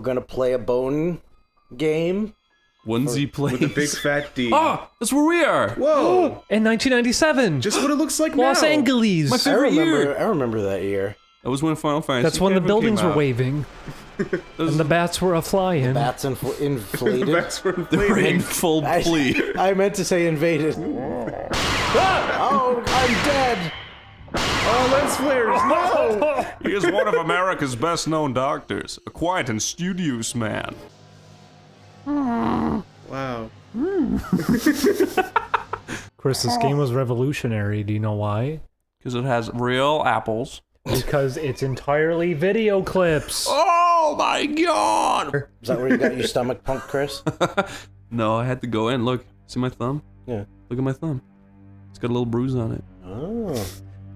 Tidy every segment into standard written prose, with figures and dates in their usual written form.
We're gonna play a bone game. Onesie plays. With a big fat D. Oh, that's where we are. Whoa! In 1997. Just what it looks like Los now. Angeles. My favorite year. I remember that year. That was when Final Fantasy. That's when the VII buildings came were out. waving. And the bats were a-flying. Bats inflated. The bats were They were in inflating. full plea. I meant to say invaded. Oh, I'm dead. Oh, lens flares! No! He is one of America's best-known doctors, a quiet and studious man. Wow. Chris, this game was revolutionary. Do you know why? Because it has real apples. Because it's entirely video clips. Oh my god! Is that where you got your stomach pumped, Chris? No, I had to go in. Look, see my thumb? Yeah. Look at my thumb. It's got a little bruise on it. Oh.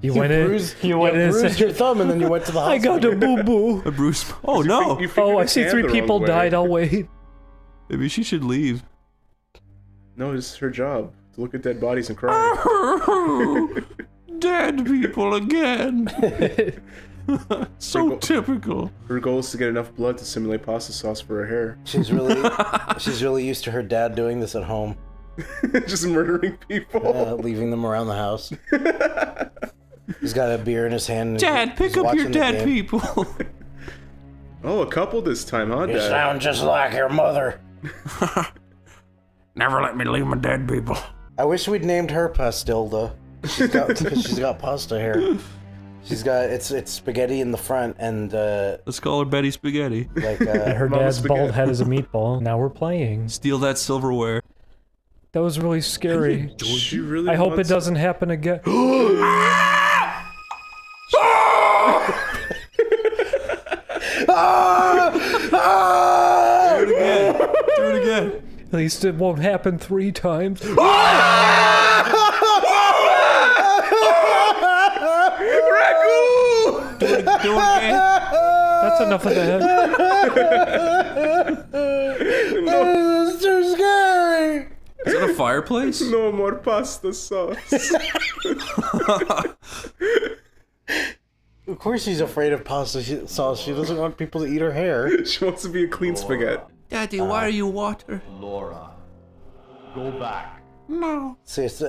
You went in. You went in and bruised said, your thumb and then you went to the I hospital. got a boo-boo. A bruise. Oh no! You figured Oh, I his see hand 3 the people wrong way. died. I'll wait. Maybe she should leave. No, it's her job to look at dead bodies and cry. Dead people again. So typical. Her goal is to get enough blood to simulate pasta sauce for her hair. She's really used to her dad doing this at home. Just murdering people. Leaving them around the house. He's got a beer in his hand. And Dad, pick he's up your watching the dead game. people. Oh, a couple this time, huh, You Dad? sound just like your mother. Never let me leave my dead people. I wish we'd named her Pastilda. She's got pasta hair. She's got it's spaghetti in the front and Let's call her Betty Spaghetti. like And her Mama dad's spaghetti. bald head is a meatball. Now we're playing. Steal that silverware. That was really scary. She really I hope it wants- doesn't happen again. Do it again. Do it again. At least it won't happen 3 times. Do it again. That's enough of that. It's too scary. Is that a fireplace? No more pasta sauce. Of course she's afraid of pasta sauce. She doesn't want people to eat her hair. She wants to be a clean spaghetti. Daddy, why are you water? Laura, go back. No. See, it's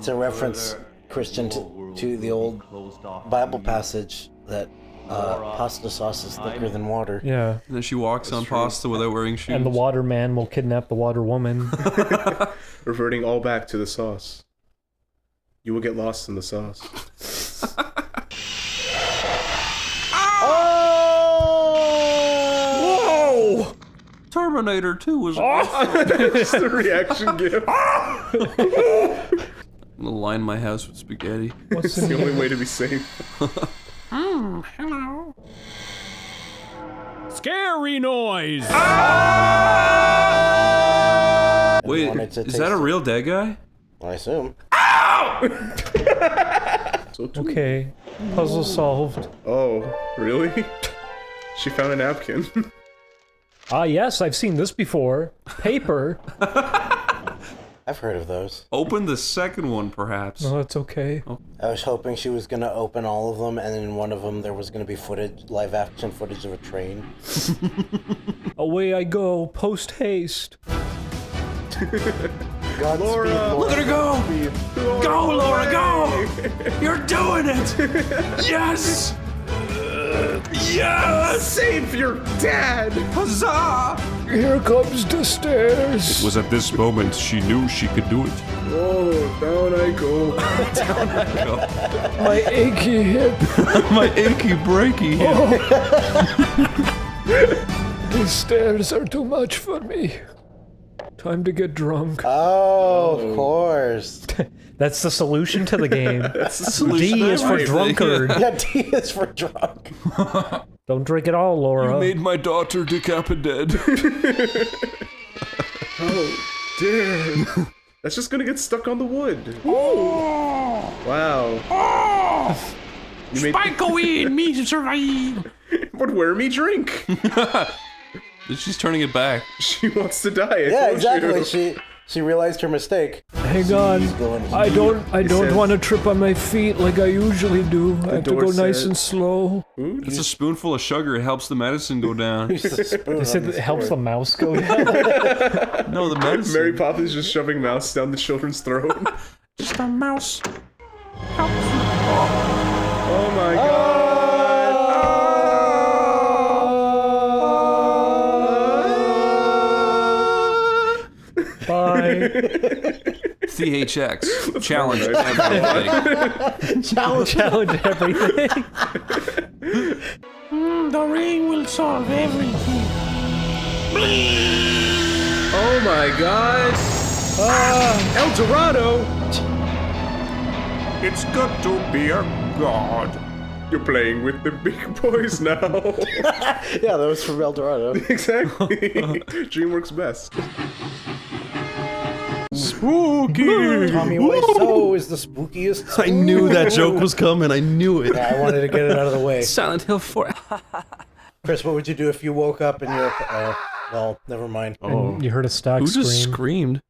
a reference, Christian, to the old Bible passage that pasta sauce is thicker than water. Yeah. And then she walks on pasta without wearing shoes. And the water man will kidnap the water woman. Reverting all back to the sauce. You will get lost in the sauce. Whoa! Terminator 2 was awesome. Just the reaction gift. I'm gonna line my house with spaghetti. What's It's the in only way to be safe. Hello. Scary noise! Wait, wanted to is taste that a it. real dead guy? I assume. So too. Okay. Puzzle solved. Oh, really? She found a napkin. Ah, yes, I've seen this before. Paper. I've heard of those. Open the second one, perhaps. No, it's okay. I was hoping she was gonna open all of them, and in one of them there was gonna be live action footage of a train. Away I go, post haste. Godspeed, Laura, Look at her go! Go, Laura, go! You're doing it! Yes! Yes! Save your dad! Huzzah! Here comes the stairs. It was at this moment she knew she could do it. Oh, down I go. My achy hip. My achy breaky hip. These stairs are too much for me. Time to get drunk. Oh, of course. That's the solution to the game. That's the solution. D is for everything. drunkard. Yeah, D is for drunk. Don't drink it all, Laura. Made my daughter decapitate. Oh, dear. That's just gonna get stuck on the wood. Wow. You made... Spike away and me to survive. But where me drink? She's turning it back. She wants to die. I Yeah, told exactly. you. She realized her mistake. Hang on. I don't says- want to trip on my feet like I usually do. I have to door go nice says- and slow. It's a spoonful of sugar. It helps the medicine go down. Use the spoon They said on it helps the sword. mouse go down. No, the medicine. Mary Poppins just shoving mouse down the children's throat. Just a mouse. Oh my god. Bye. THX. Challenge Nice. everything. Challenge everything. The ring will solve everything. Oh my god. El Dorado. It's good to be a god. You're playing with the big boys now. Yeah, that was from El Dorado. Exactly. DreamWorks best. Spooky. Tommy Wiseau is the spookiest. I knew that joke was coming. I knew it. Yeah, I wanted to get it out of the way. Silent Hill 4. Chris, what would you do if you woke up and you're... well, never mind. Oh, You heard a stock Who scream. just screamed?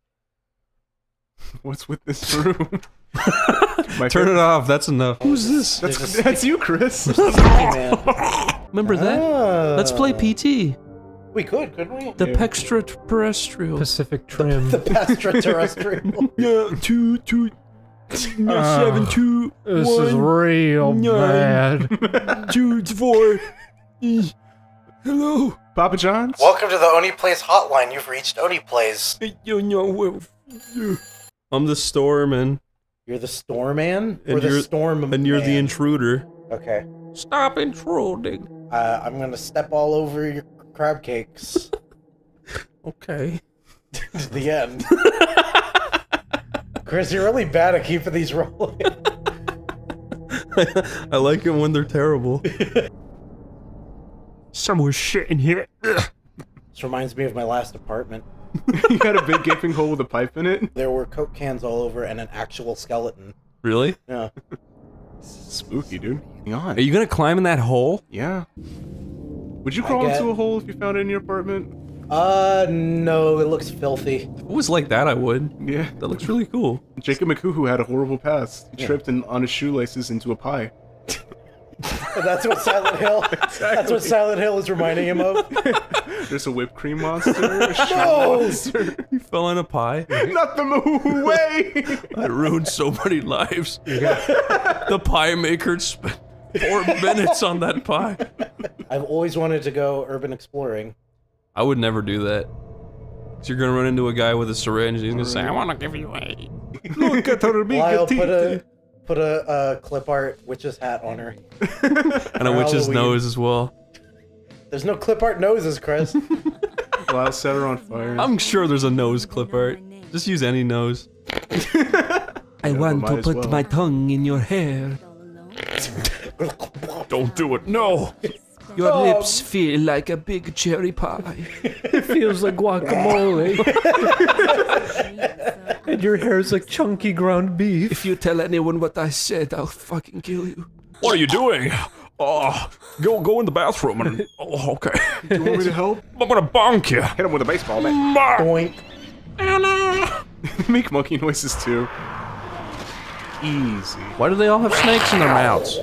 what's with this room? Turn it off. That's enough. Who's this? That's you, Chris. Hey, man. Remember that? Let's play PT. We could, couldn't we? The Pextra Terrestrial. Pacific Trim. The extraterrestrial. Yeah, 7-2. This is real bad. 2-4. Hello. Papa John's? Welcome to the Oneyplays hotline. You've reached Oneyplays. I'm the Storman, You're the Storm Man? And Or the you're- Storm and you're the Man? intruder. Okay. Stop intruding. I'm gonna step all over your crab cakes. Okay. To the end. Chris, you're really bad at keeping these rolling. I like it when they're terrible. Someone's shit in here. This reminds me of my last apartment. You got a big gaping hole with a pipe in it? There were Coke cans all over and an actual skeleton. Really? Yeah. Spooky, dude. Hang on. Are you gonna climb in that hole? Yeah. Would you crawl get- into a hole if you found it in your apartment? No, it looks filthy. If it was like that, I would. Yeah. That looks really cool. Jacob McCoo had a horrible past. He tripped on his shoelaces into a pie. That's what Silent Hill. That's what Silent Hill is reminding him of. There's a whipped cream monster. A shoe No! monster. You fell in a pie. Not the moo way! That ruined so many lives. The pie maker spent 4 minutes on that pie. I've always wanted to go urban exploring. I would never do that. So you're gonna run into a guy with a syringe and he's gonna say, I wanna give you a... Look at her big Lyle, teeth. put a clip art witch's hat on her. And a witch's Halloween. nose as well. There's no clip art noses, Chris. Lyle set her on fire. I'm sure there's a nose clip art. Just use any nose. I want might to as put well. my tongue in your hair. Don't do it. No. Your lips feel like a big cherry pie. It feels like guacamole. And your hair's like chunky ground beef. If you tell anyone what I said, I'll fucking kill you. What are you doing? Oh, go in the bathroom and... Oh, okay. Do you want me to help? I'm gonna bonk you. Hit him with a baseball bat. Boink. Make monkey noises too. Easy. Why do they all have snakes in their mouths?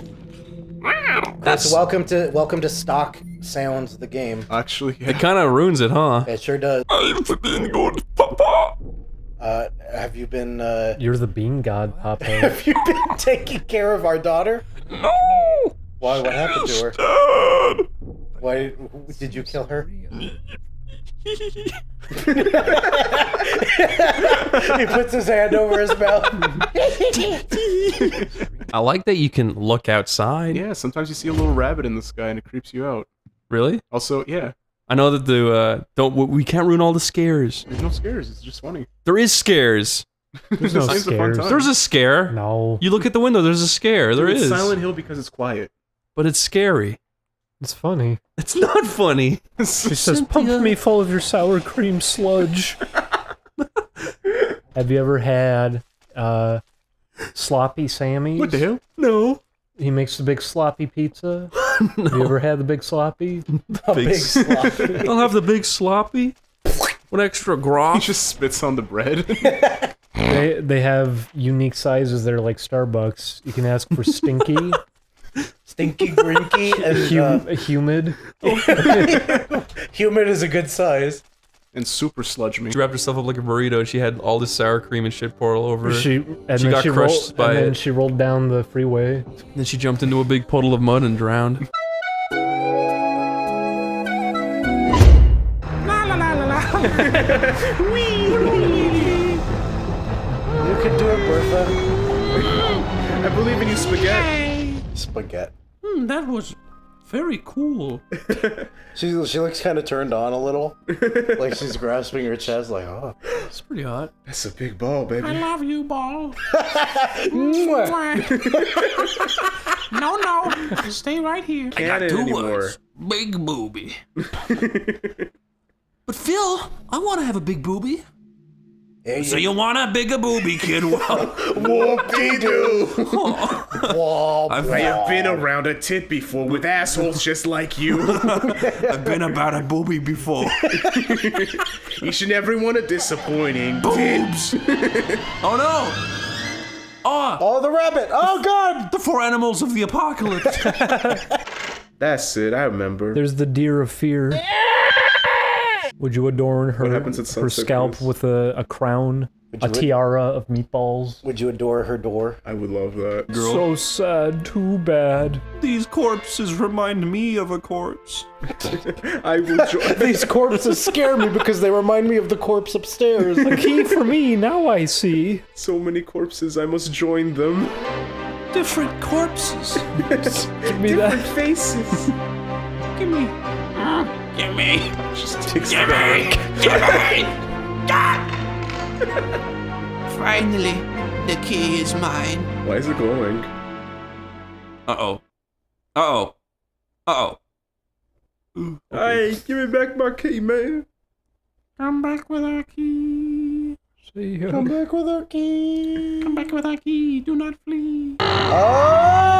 Chris, welcome to stock sounds of the game. Actually, yeah. It kind of ruins it, huh? It sure does. I'm feeling good, Papa. Have you been You're the bean god, Papa. have you been taking care of our daughter? No. Why? What happened to her? Dad. Why did you kill her? He puts his hand over his mouth. I like that you can look outside. Yeah, sometimes you see a little rabbit in the sky and it creeps you out. Really? Also, yeah, I know that we can't ruin all the scares. there's no scares. It's just funny. There is scares. There's no Signs of fun scares. time. There's a scare. No. You look at the window, there's a scare. There It's is. Silent Hill because it's quiet. But it's scary. It's funny. It's not funny. She says, pump me full of your sour cream sludge. Have you ever had Sloppy Sammy's? What the hell? No. He makes the big sloppy pizza. Have you ever had the big sloppy? A big sloppy. I'll have the big sloppy. What extra He grog? just spits on the bread. They have unique sizes that are like Starbucks. You can ask for stinky, Stinky Grinky and humid. humid is a good size. And super sludge me. She wrapped herself up like a burrito and she had all this sour cream and shit poured all over her. She got crushed by and then it. she rolled down the freeway. Then she jumped into a big puddle of mud and drowned. You could do it, Bertha. I believe in you, spaghetti. Spaghetti. That was very cool. She looks kind of turned on a little. Like she's grasping her chest like, oh. It's pretty hot. That's a big ball, baby. I love you, ball. Mwah. No, stay right here. Can't anymore. Big booby. But Phil, I want to have a big booby. Hey, So you want a bigger booby, kid? Well, Whoop-de-doo. I I have been around a tit before with assholes just like you. I've been about a booby before. Each and every one a disappointing Boobs. Oh no. Oh, the rabbit! Oh God! The 4 animals of the apocalypse. That's it, I remember. There's the deer of fear. Would you adorn her, happens at her sunset, scalp Chris? with a crown, a tiara of meatballs? Would you adore her door? I would love that. So sad, too bad. These corpses remind me of a corpse. I will join. These corpses scare me because they remind me of the corpse upstairs. A key for me, now I see. So many corpses, I must join them. Different corpses. Give me that. Faces. Give me. Give me. Just takes Give me. Give me. Finally, the key is mine. Why is it glowing? Uh-oh. Uh-oh. Uh-oh. Hey, give me back my key, man. Come back with our key. See ya. Come back with our key. Come back with our key. Do not flee. Oh!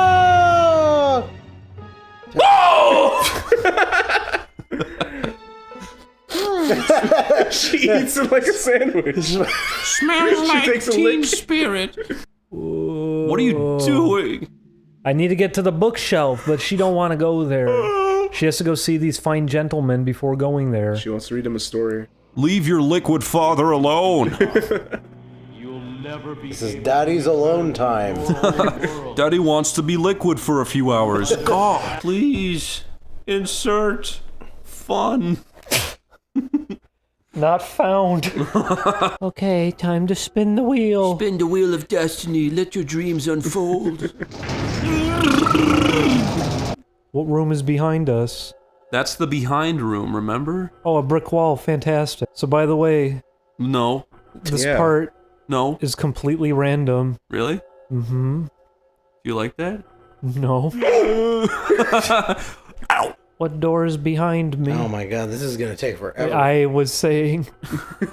She eats it like a sandwich. Smells like takes a Teen lick. Spirit. What are you doing? I need to get to the bookshelf, but she don't want to go there. She has to go see these fine gentlemen before going there. She wants to read him a story. Leave your liquid father alone. You'll never be This is Daddy's alone time. Daddy wants to be liquid for a few hours. God, please insert fun. Not found. Okay, time to spin the wheel. Spin the wheel of destiny. Let your dreams unfold. What room is behind us? That's the behind room, remember? Oh, a brick wall. Fantastic. So, by the way, No. this Yeah. part No. is completely random. Really? Mm-hmm. Do you like that? No. Ow! What door is behind me? Oh my God, this is gonna take forever. I was saying.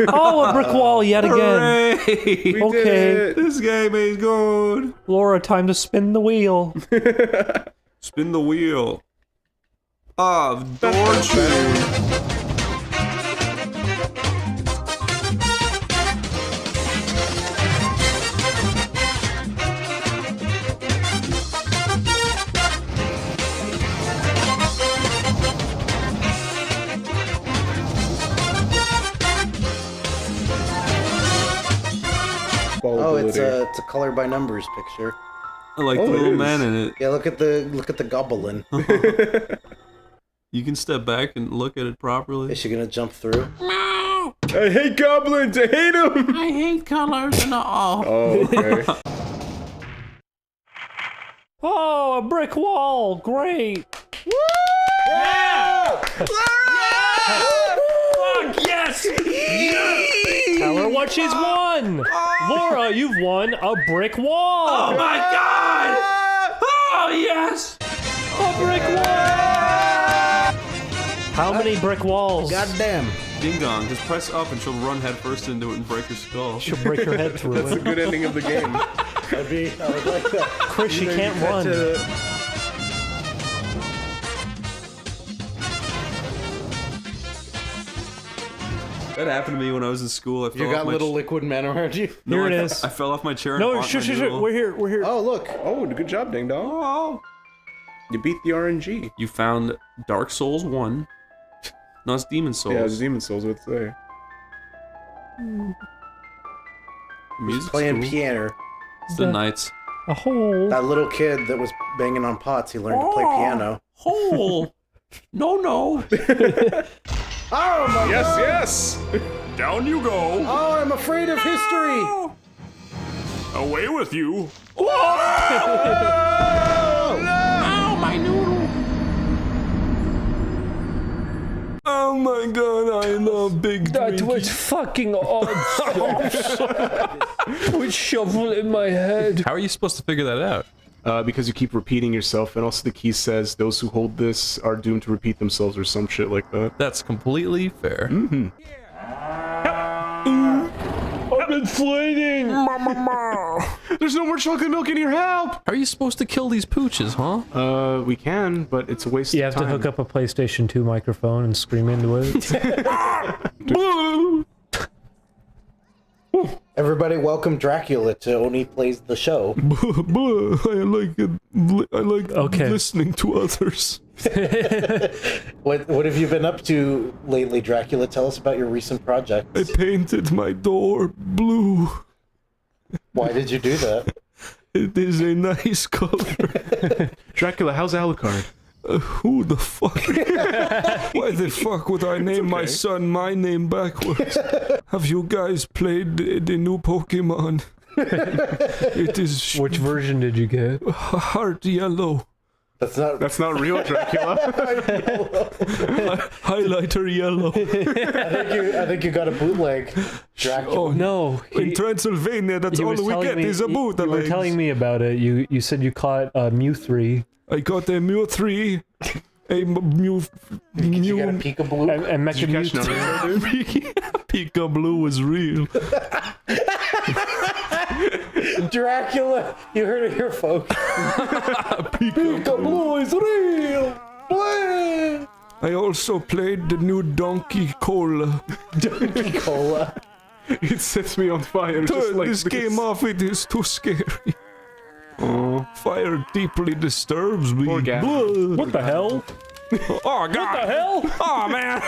Oh, a brick wall yet again. Hooray! Okay, This game is good. Laura, time to spin the wheel. Spin the wheel. Of Dorchu. Oh, it's a color by numbers picture. I like Oh, the it little is. man in it. Yeah, look at the goblin. You can step back and look at it properly. Is she gonna jump through? Meow. I hate goblins. I hate them. I hate colors and all. Oh, okay. Oh, a brick wall. Great. Yeah! Yes! Tell her what she's won. Laura, you've won a brick wall. Oh my God! Oh yes! A brick wall. How many brick walls? Goddamn. Ding dong, just press up and she'll run head first into it and break her skull. She'll break her head through That's a it. good ending of the game. I would like that. Chris, she can't run. That happened to me when I was in school. I fell You off got my little liquid men around you? Here it is. I fell off my chair. No, and shush, shush, shush. We're here. We're here. Oh, look. Oh, good job, Ding Dong. Oh. You beat the RNG. You found Dark Souls 1. No, it's Demon Souls. Yeah, it's Demon Souls, what's there? Music's Playing cool. piano. It's the Knights. A hole. That little kid that was banging on pots, he learned to play piano. Hole. No. Oh my god! Yes! Down you go. Oh, I'm afraid of history! Away with you. Oh my god, I love big That drinky. was fucking awesome. With shovel in my head. How are you supposed to figure that out? Because you keep repeating yourself, and also the key says those who hold this are doomed to repeat themselves or some shit like that. That's completely fair. I'm inflating. There's no more chocolate milk in here, help! How are you supposed to kill these pooches, huh? We can, but it's a waste You of have time. to hook up a PlayStation 2 microphone and scream into it. Everybody, welcome Dracula to Oneyplays the show. I like Okay. listening to others. What have you been up to lately, Dracula? Tell us about your recent project. I painted my door blue. Why did you do that? It is a nice color. Dracula, how's Alucard? Who the fuck? Why the fuck would I name my son my name backwards? Have you guys played the new Pokemon? It is Which version did you get? heart yellow. That's not real, Dracula. Highlighter yellow. I think you got a bootleg, Dracula. Oh No. In Transylvania, that's he all was we telling get me- is a you bootleg. were telling me about it. You said you caught a Mew 3 I got a Mew 3, a Mew... You got a peekaboo. and Mecha Mew Catch 2. Naruto, dude? Pika Blue was real. Dracula, you heard it here, folks. Peekaboo is real. What? I also played the new Donkey Cola. Donkey Cola. It sets me on fire just Turn like this game off, it is too scary. Fire deeply disturbs me. Poor guy. Blood. What the hell? Oh god! What the hell? Oh man!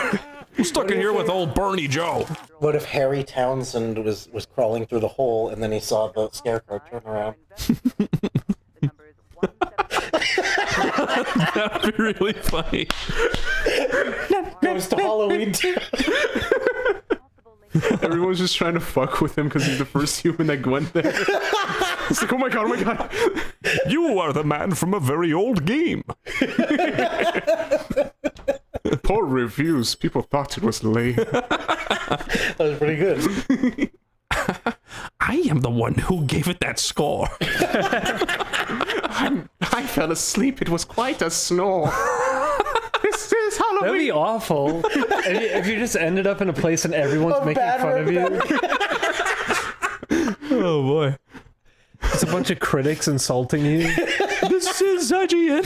I'm stuck in here with old Bernie Joe. What if Harry Townsend was crawling through the hole and then he saw the scarecrow turn around? That'd be really funny. Goes to Halloween too. Everyone's just trying to fuck with him because he's the first human that went there. It's like, oh my god, oh my god. You are the man from a very old game. Poor reviews. People thought it was lame. That was pretty good. I am the one who gave it that score. I fell asleep. It was quite a snore. This is Halloween. That'd be awful. if you just ended up in a place and everyone's making bad fun of you. Oh boy. It's a bunch of critics insulting you. This is IGN.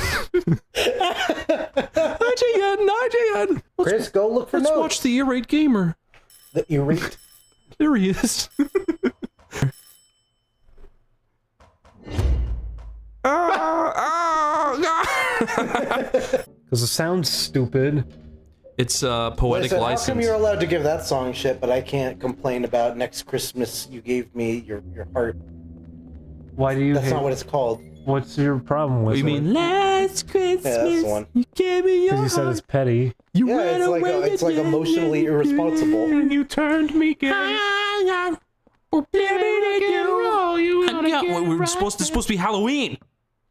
IGN. Chris, go look for Let's notes. watch the Irate Gamer. The irate. There he is. Because it sounds stupid. It's a poetic Listen, how license. come you're allowed to give that song shit, but I can't complain about Next Christmas you gave me your heart? Why do you That's hate... not what it's called. What's your problem with You it? mean last Christmas? Yeah, that's the one. You gave me your Because you said it's petty. You Yeah, ran it's like away it's like emotionally irresponsible. You turned me gay. We're supposed to be Halloween.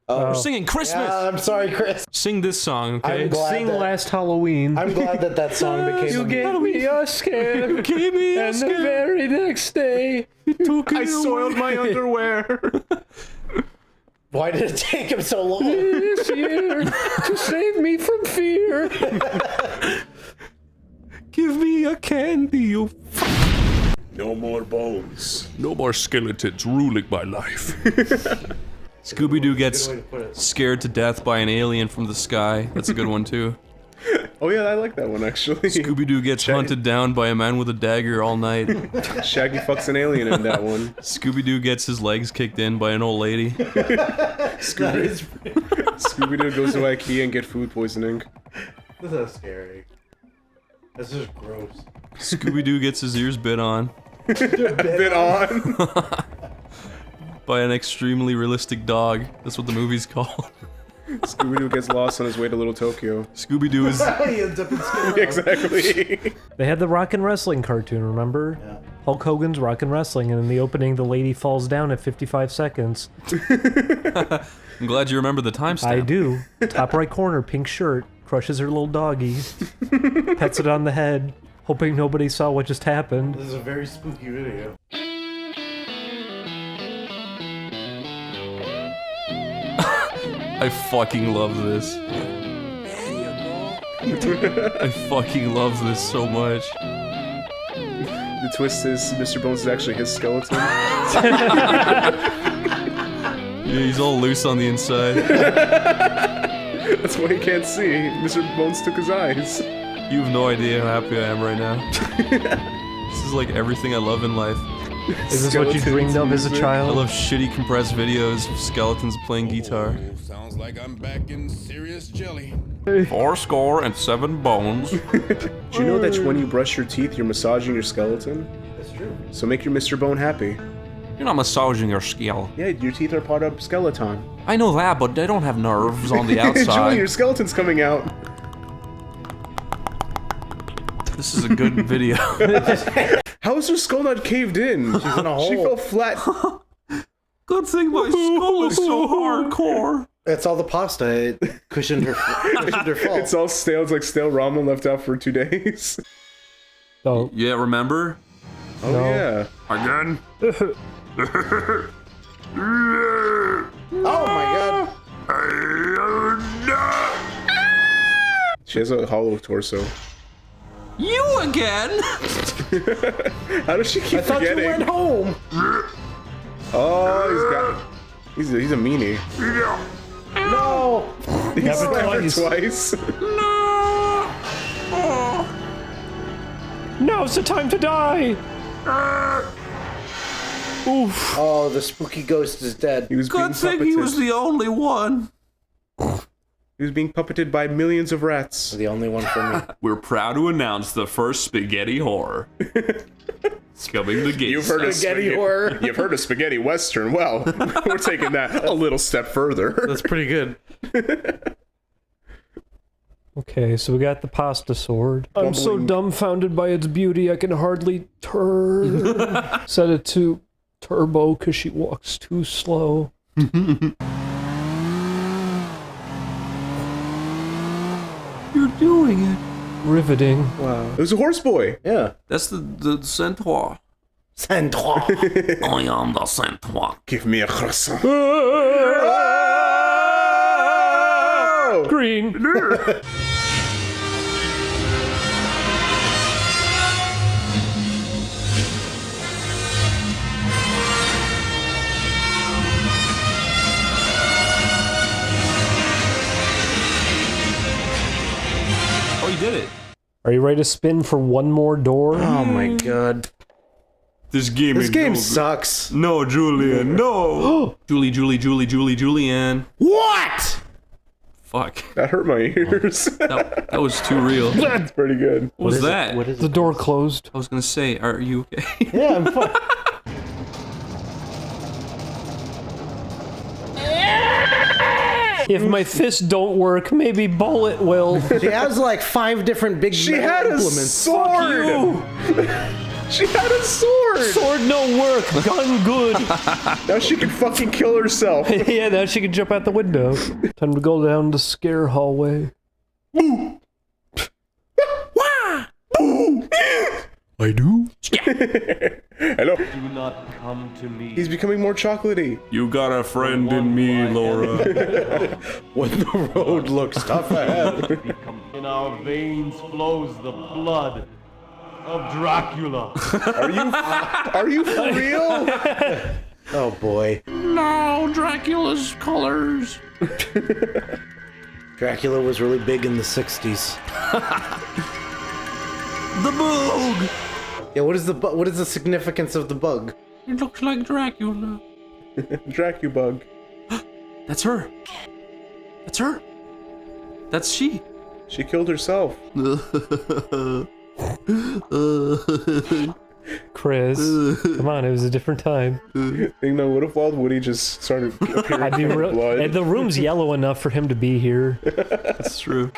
We're singing Christmas. Yeah, I'm sorry, Chris. Sing this song, okay? I'm glad Sing that, Last Halloween. I'm glad that song became. You gave me a scare. Give me a And the scare. very next day, I soiled my underwear. Why did it take him so long? this year, to save me from fear. Give me a candy, you No more bones. No more skeletons ruling my life. Scooby-Doo gets Good way to put it. scared to death by an alien from the sky. That's a good one, too. Oh yeah, I like that one actually. Scooby-Doo gets hunted down by a man with a dagger all night. Shaggy fucks an alien in that one. Scooby-Doo gets his legs kicked in by an old lady. Scooby-Doo goes to IKEA and get food poisoning. This is scary. This is gross. Scooby-Doo gets his ears bit on. Bit on. By an extremely realistic dog. That's what the movie's called. Scooby-Doo gets lost on his way to Little Tokyo. Scooby-Doo is... He ends up in Skid Row. Exactly. They had the Rock and Wrestling cartoon, remember? Yeah. Hulk Hogan's Rock and Wrestling, and in the opening, the lady falls down at 55 seconds. I'm glad you remember the timestamp. I do. Top right corner, pink shirt, crushes her little doggy, pets it on the head, hoping nobody saw what just happened. This is a very spooky video. I fucking love this. I fucking love this so much. The twist is Mr. Bones is actually his skeleton. Yeah, he's all loose on the inside. That's why he can't see. Mr. Bones took his eyes. You have no idea how happy I am right now. This is like everything I love in life. Is this what you dreamed of as a I child? love shitty compressed videos of skeletons playing guitar. Sounds like I'm back in serious jelly. 4 bones. Do you know that when you brush your teeth, you're massaging your skeleton? That's true. So make your Mr. Bone happy. You're not massaging your skull. Yeah, your teeth are part of skeleton. I know that, but they don't have nerves on the Julie, outside. your skeleton's coming out. This is a good video. How is her skull not caved in? She's in a hole. She fell flat. Good thing my skull is so hardcore. It's all the pasta. It cushioned her fall. It's all stale. It's like stale ramen left out for 2 days. Oh, Yeah, remember? Oh No. yeah. Again? Oh my god. She has a hollow torso. You again? How does she keep I thought you forgetting? went home. Oh, he's a meanie. No. He Never slapped her twice. twice. now's the time to die! Oof. Oh, the spooky ghost is dead. He was being Good thing puppeted. he was the only one. He was being puppeted by millions of rats. The only one for me. We're proud to announce the first spaghetti horror. It's coming to get You've heard of Spaghetti horror. You've heard of spaghetti western. Well, we're taking that a little step further. That's pretty good. Okay, so we got the pasta sword. I'm so Bumbling. dumbfounded by its beauty, I can hardly turn. Set it to turbo because she walks too slow. You're doing it. Riveting. Wow. It was a horse boy. Yeah. That's the centaur. Sandra. I am the centaur. Give me a croissant. Green. Oh, he did it. Are you ready to spin for one more door? Oh my god. This game This game sucks. No, Julian, no. Julianne. What? Fuck. That hurt my ears. That was too real. What That's pretty good. was that? What is The it? door closed. I was gonna say, are you okay? Yeah, I'm fine. If my fists don't work, maybe bullet will. She has like 5 different big She metal had a implements. sword. She had a sword. Sword no work, gun good. Now she can fucking kill herself. Yeah, now she can jump out the window. Time to go down the scare hallway. I do? Hello. Do not come to me. He's becoming more chocolatey. You got a friend in me, Laura. When the road looks tough ahead. In our veins flows the blood of Dracula. Are you for real? Oh boy. No, Dracula's colors. Dracula was really big in the 60s. The bug! Yeah, what is the significance of the bug? It looks like Dracula. Dracubug. That's her. That's her. That's she. She killed herself. Chris, come on, it was a different time. You know, what if Wild Woody just started appearing I'd be from real. blood? And the room's yellow enough for him to be here. That's true.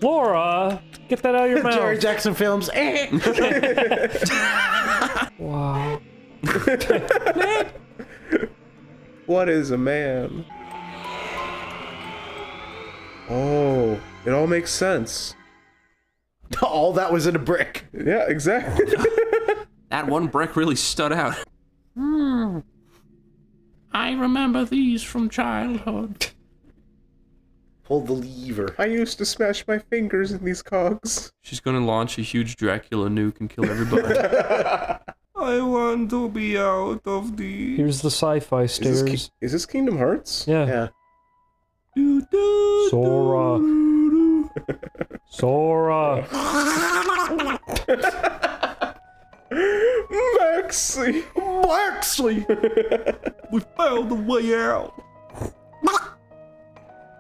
Laura, get that out of your mouth. Jerry Jackson films. Wow. What is a man? Oh, it all makes sense. All that was in a brick. Yeah, exactly. That one brick really stood out. I remember these from childhood. Pull the lever. I used to smash my fingers in these cogs. She's gonna launch a huge Dracula nuke and kill everybody. I want to be out of the... Here's the sci-fi stairs. Is this Kingdom Hearts? Yeah. Yeah. Sora. Sora. Maxie! Maxley! We found the way out.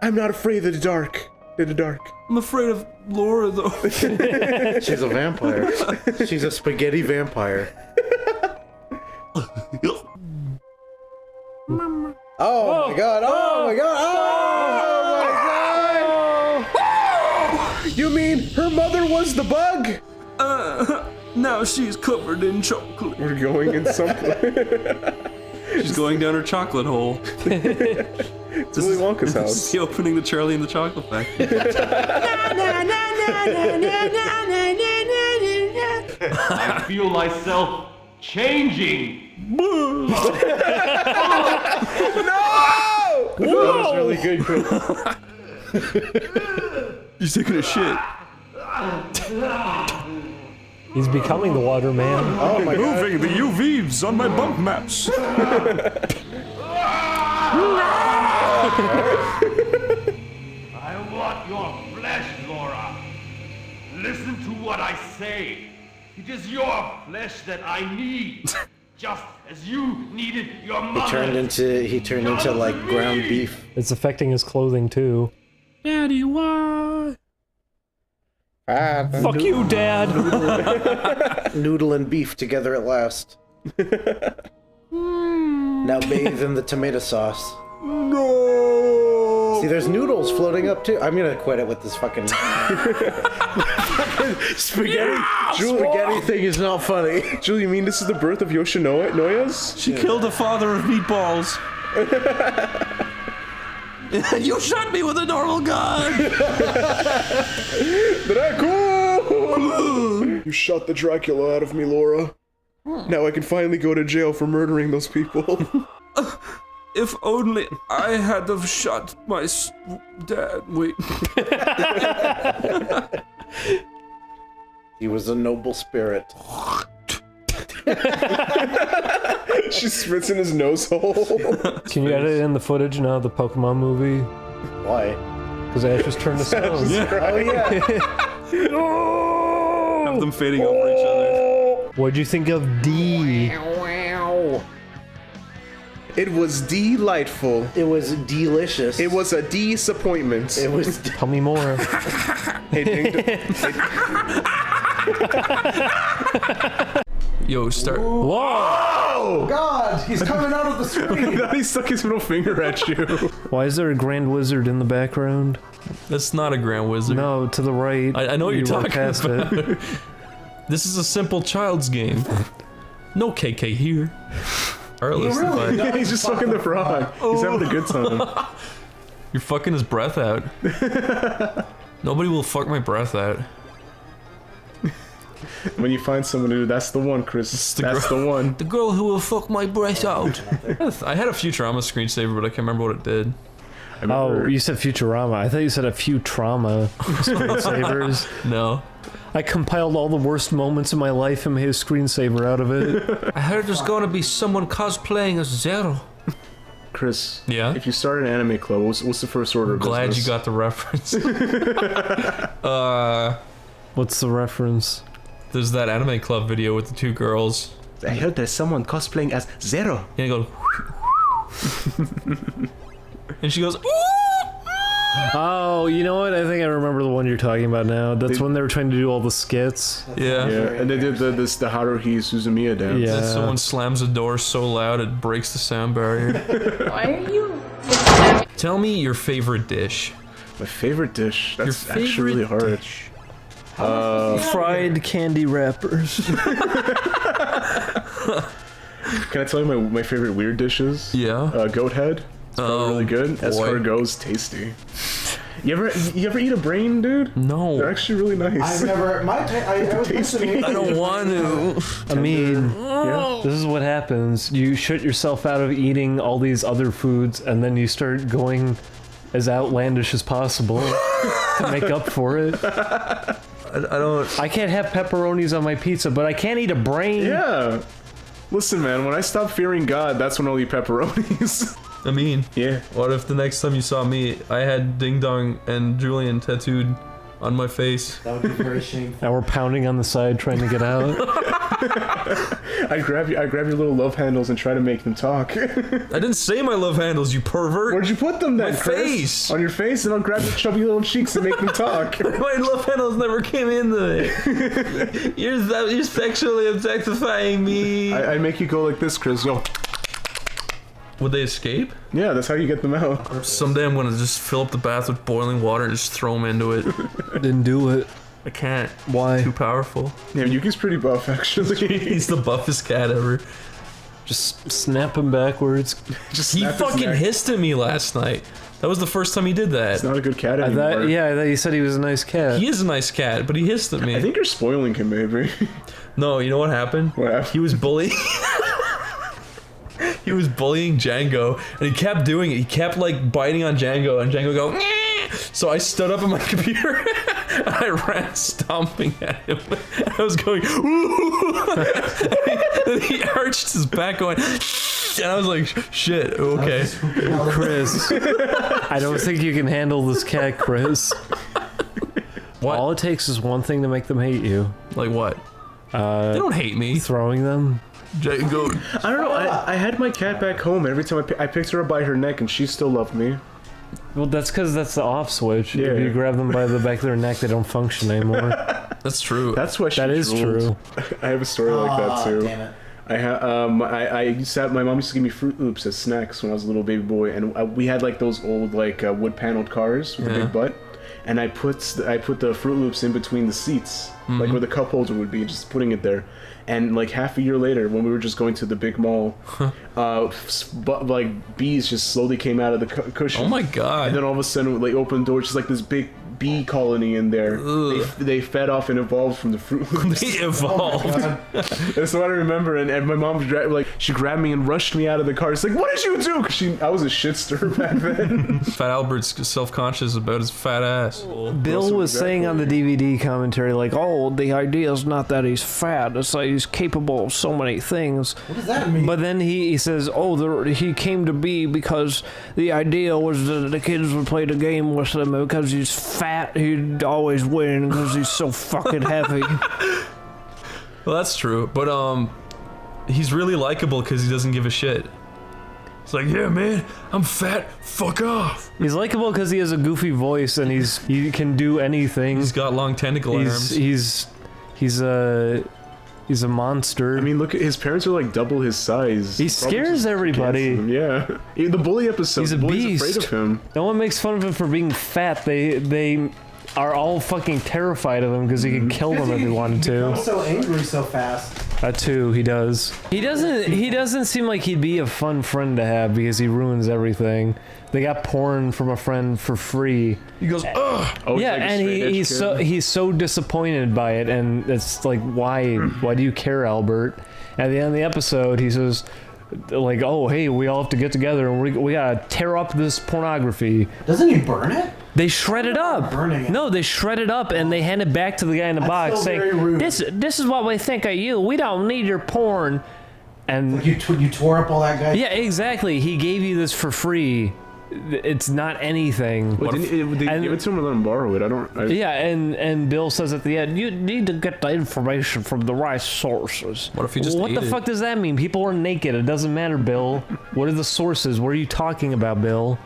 I'm not afraid of the dark. I'm afraid of Laura, though. She's a vampire. She's a spaghetti vampire. Oh my god! Oh my god! Oh my god! You mean her mother was the bug? Now she's covered in chocolate. We're going in something. She's going down her chocolate hole. It's Willy Wonka's This is house. the opening to Charlie and the Chocolate Factory. I feel myself changing. That was really good, Chris. He's taking a shit. He's becoming the water man. Oh my god. Moving the UVs on my bump maps. I want your flesh, Laura. Listen to what I say. It is your flesh that I need. Just as you needed your mother. He turned into like ground beef. It's affecting his clothing too. Daddy, why? Fuck you, Dad. Noodle and beef together at last. Now bathe in the tomato sauce. No. See, there's noodles floating up too. I'm gonna quit it with this fucking spaghetti. Spaghetti thing is not funny. Julie, you mean this is the birth of Yoshinoya's? She killed the father of meatballs. You shot me with a normal gun. Dracula! You shot the Dracula out of me, Laura. Now I can finally go to jail for murdering those people. If only I had have shot my dad. Wait. He was a noble spirit. She spits in his nose hole. Can you edit in the footage now of the Pokemon movie? Why? Because Ash was turned to stone. Oh yeah. Have them fading over each other. What'd you think of D? It was delightful. It was delicious. It was a disappointment. It was. Tell me more. Hey, Yo, start. Whoa! God, he's coming out of the screen. he stuck his middle finger at you. Why is there a Grand Wizard in the background? That's not a Grand Wizard. No, to the right. I know what you're You walk talking past about. it. This is a simple child's game. No KK here. Alright, listen, bud. He's just fucking the frog. He's having a good time. You're fucking his breath out. Nobody will fuck my breath out. When you find someone to do, that's the one, Chris. That's the one. The girl who will fuck my breath out. I had a Futurama screensaver, but I can't remember what it did. Oh, you said Futurama. I thought you said a few trauma screensavers. No. I compiled all the worst moments of my life and made a screensaver out of it. I heard there's gonna be someone cosplaying as Zero. Chris. Yeah? If you start an anime club, what's the first order of Glad business? you got the reference. What's the reference? There's that anime club video with the two girls. I heard there's someone cosplaying as Zero. And you go. And she goes, ooh! Oh, you know what? I think I remember the one you're talking about now. That's when they were trying to do all the skits. Yeah. Yeah, and they did the Haruhi Suzumiya dance. Yeah. And someone slams a door so loud it breaks the sound barrier. Why are you? Tell me your favorite dish. My favorite dish. That's Your actually really favorite hard. dish. Fried candy wrappers. Can I tell you my favorite weird dishes? Yeah. Goat head. It's probably really good. As boy. escargot's tasty. You ever eat a brain, dude? No. They're actually really nice. I've never. I was Tasty. I don't want to. I mean, Yeah. this is what happens. You shut yourself out of eating all these other foods, and then you start going as outlandish as possible to make up for it. I don't. I can't have pepperonis on my pizza, but I can't eat a brain. Yeah. Listen, man. When I stop fearing God, that's when I'll eat pepperonis. I mean, Yeah. what if the next time you saw me, I had Ding Dong and Julian tattooed on my face? That would be very shameful. Now we're pounding on the side trying to get out. I grab your little love handles and try to make them talk. I didn't say my love handles, you pervert. Where'd you put them then, My Chris? face. On your face, and I'll grab your chubby little cheeks and make them talk. My love handles never came into it. You're sexually objectifying me. I make you go like this, Chris. Yo. Would they escape? Yeah, that's how you get them out. Someday I'm gonna just fill up the bath with boiling water and just throw them into it. Didn't do it. I can't. Why? Too powerful. Yeah, Yuki's pretty buff, actually. He's the buffest cat ever. Just snap him backwards. Just He snap his fucking neck. hissed at me last night. That was the first time he did that. He's not a good cat I anymore. thought, yeah, I thought you said he was a nice cat. He is a nice cat, but he hissed at me. I think you're spoiling him, maybe. No, you know what happened? What happened? He was bullying. He was bullying Django, and he kept doing it. He kept like biting on Django, and Django would go. "Nyeh." So I stood up on my computer, and I ran stomping at him. I was going, ooh! And he arched his back, going, and I was like, shit, okay. Chris, I don't think you can handle this cat, Chris. What? All it takes is one thing to make them hate you. Like what? They don't hate me. Throwing them. Django. I don't know. I had my cat back home. Every time I picked her up by her neck, and she still loved me. Well, that's because that's the off switch. Yeah. If you grab them by the back of their neck, they don't function anymore. That's true. That's why she That is drooled. true. I have a story like that too. Damn it. I used to have, my mom used to give me Fruit Loops as snacks when I was a little baby boy, and we had like those old like wood paneled cars with a big butt, and I put the Fruit Loops in between the seats, like where the cup holder would be, just putting it there. And like half a year later, when we were just going to the big mall, like bees just slowly came out of the cushion. Oh my god. And then all of a sudden, like opened the door, just like this big bee colony in there. They fed off and evolved from the Fruit Loops. They evolved. That's what I remember. And my mom she grabbed me and rushed me out of the car. It's like, what did you do? 'Cause I was a shitster back then. Fat Albert's self-conscious about his fat ass. Bill was saying on the DVD commentary, like, oh, the idea is not that he's fat, it's that he's capable of so many things. What does that mean? But then he says, oh, he came to be because the idea was that the kids would play the game with him because he's fat, he'd always win because he's so fucking heavy. Well, that's true, but he's really likable because he doesn't give a shit. He's like, yeah, man, I'm fat. Fuck off. He's likable because he has a goofy voice and he can do anything. He's got long tentacle arms. He's a monster. I mean, look at his parents are like double his size. He scares everybody. Yeah. The bully episode. He's a the bully's beast. afraid of him. No one makes fun of him for being fat. They are all fucking terrified of him because he could kill them if he wanted to. I'm so angry so fast. That too, he does. He doesn't seem like he'd be a fun friend to have because he ruins everything. They got porn from a friend for free. He goes, ugh. Oh, Yeah, like a and straight edge kid. he's so disappointed by it, and it's like, why do you care, Albert? At the end of the episode, he says, like, oh, hey, we all have to get together and we gotta tear up this pornography. Doesn't he burn it? They shred it up. Burning it. No, they shred it up and they hand it back to the guy in the box still saying, very rude. this is what we think of you. We don't need your porn. And You tore up all that guy. yeah, exactly. He gave you this for free. It's not anything. But did they and- give it to him or let him borrow it? Yeah, and Bill says at the end, you need to get the information from the right sources. What if you just What ate the it? fuck does that mean? People are naked. It doesn't matter, Bill. What are the sources? What are you talking about, Bill?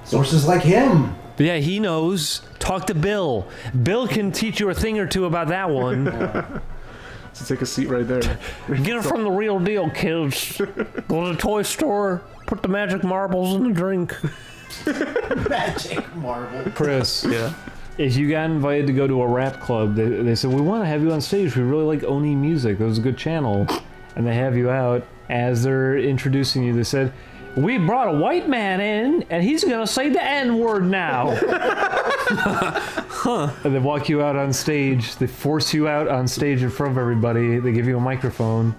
Sources like him. Yeah, he knows. Talk to Bill. Bill can teach you a thing or two about that one. So take a seat right there. Get it from the real deal, kids. Go to the toy store. Put the magic marbles in the drink. Magic marble. Chris. Yeah. If you got invited to go to a rap club, they said, we want to have you on stage. We really like Oney music. It was a good channel. And they have you out. As they're introducing you, they said, we brought a white man in, and he's going to say the N-word now. And they walk you out on stage. They force you out on stage in front of everybody. They give you a microphone.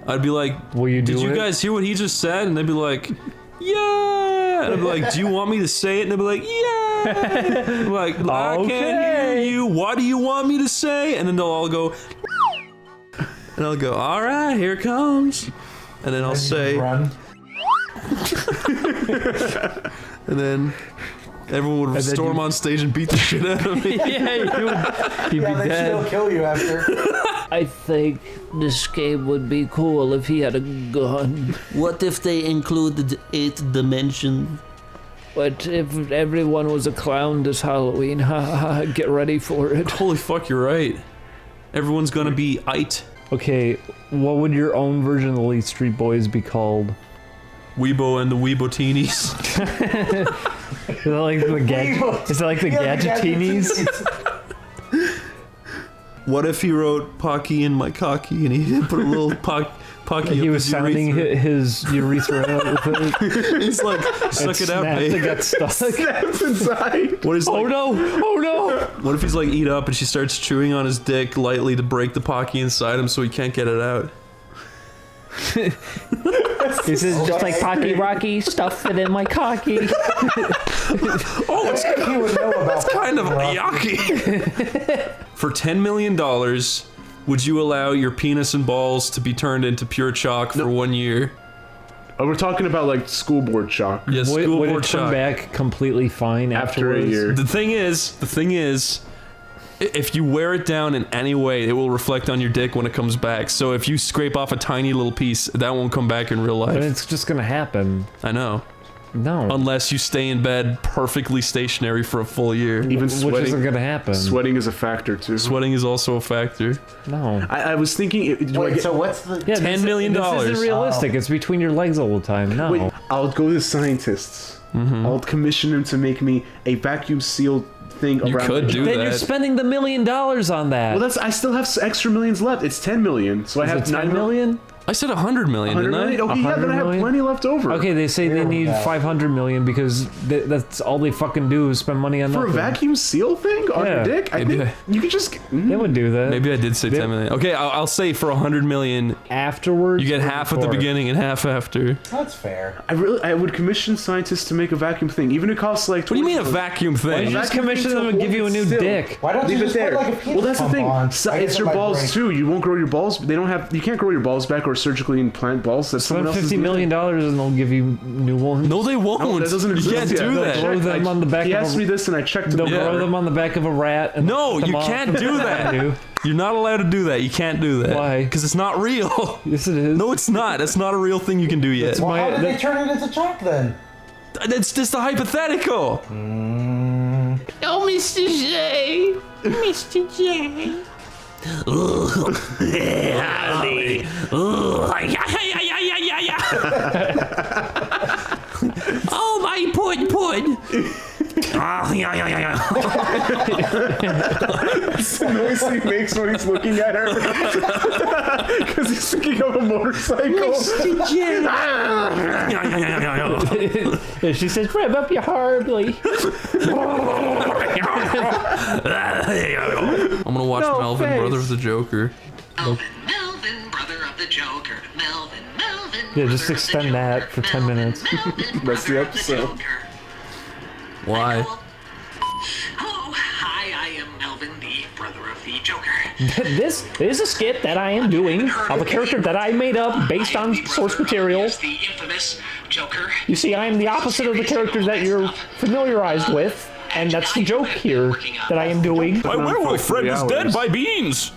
I'd be like, Will you do did you it? guys hear what he just said? And they'd be like, yeah. And I'd be like, do you want me to say it? And they'd be like, yeah. I'm like, I can't hear Okay. you. What do you want me to say? And then they'll all go, and I'll go, all right, here it comes. And then I'll say, Run. and then everyone would then storm you- on stage and beat the shit out of me. Yeah, you'd be Yeah, they still dead. kill you after. I think this game would be cool if he had a gun. What if they included the 8th dimension? But if everyone was a clown this Halloween, get ready for it. Holy fuck, you're right. Everyone's gonna be it. Okay, what would your own version of the Elite Street Boys be called? Weebo and the Weebotinis. Is that like the Is that like the Gadgetinis? What if he wrote Pocky in my cocky and he put a little Pocky He up was his sounding urethra? his urethra out with it. He's like, suck it out, Snapped, babe. it got stuck. That's inside. What is Oh like, no! Oh no! what if he's like eat up and she starts chewing on his dick lightly to break the Pocky inside him so he can't get it out? This is just like Pocky Rocky, stuff it in my cocky. Oh, it's He would know about kind of yucky. For $10 million, would you allow your penis and balls to be turned into pure chalk for 1 year? Oh, we're talking about like school board chalk. Yes, Would school it board come chalk. back completely fine After a afterwards? year. The thing is, if you wear it down in any way, it will reflect on your dick when it comes back. So if you scrape off a tiny little piece, that won't come back in real But life. it's just gonna happen. I know. No. Unless you stay in bed perfectly stationary for a full year. Even Which isn't sweating. gonna happen. Sweating is a factor too. Sweating is also a factor. No. I was thinking, do I Wait, get, so what's the... Yeah, $10 million. This isn't realistic. It's between your legs all the time. No. wait, I'll go to scientists. I'll commission them to make me a vacuum sealed thing You around. could do Then you're that. spending the $1 million on that. Well, I still have extra millions left. It's 10 million, so I Is have it 10 9 million? I said 100 million, 100 didn't I? million? Okay, yeah, then I have 100 million? plenty left over. Okay, they say they Here we need go. 500 million because that's all they fucking do is spend money on For a nothing. vacuum seal thing on Yeah. your dick? I Maybe think you could just. They would do that. Maybe I did say 10 million. Okay, I'll say for 100 million, Afterwards, you get or half at the before? beginning and half after. That's fair. I would commission scientists to make a vacuum thing, even if it costs like. What do you mean a 20 vacuum Why don't thing? you just Vacuum commission thing them to and give you a hold new it still. dick? Why don't you Leave it just there. put like a penis Well, that's the pump thing. on? So I guess it's it your might balls break. too. You won't grow your balls. They don't have. You can't grow your balls back or surgically implant balls. That's someone Spend else's. $50 million and they'll give you new ones. No, they won't. No, that doesn't you exist can't yet. do They'll that. Grow them on the back He of asked a, me this, and I checked they'll them. grow them on the back of a rat. And No, cut them you off. can't do that. You. You're not allowed to do that. You can't do that. Why? Because it's not real. Yes, it is. No, it's not. That's not a real thing you can do yet. Well, how did that- they turn it into chalk then? It's just a hypothetical. Oh, Mr. J. Mr. J. Howdy. Oh, my pud. Oh, yeah. It's the noise he makes when he's looking at her. Because he's thinking of a motorcycle. And she says, rev up your Harley. I'm gonna watch Melvin, face. Brother of the Joker. Melvin, brother of the Joker. Melvin. Yeah, just extend that for 10 minutes. That's the episode. Why? Oh, hi, I am Melvin, the brother of the Joker. This is a skit that I am doing of a character that I made up based on source material. The infamous Joker. You see, I am the opposite of the character that you're familiarized with, and that's the joke here that I am doing. My werewolf friend is dead by beans.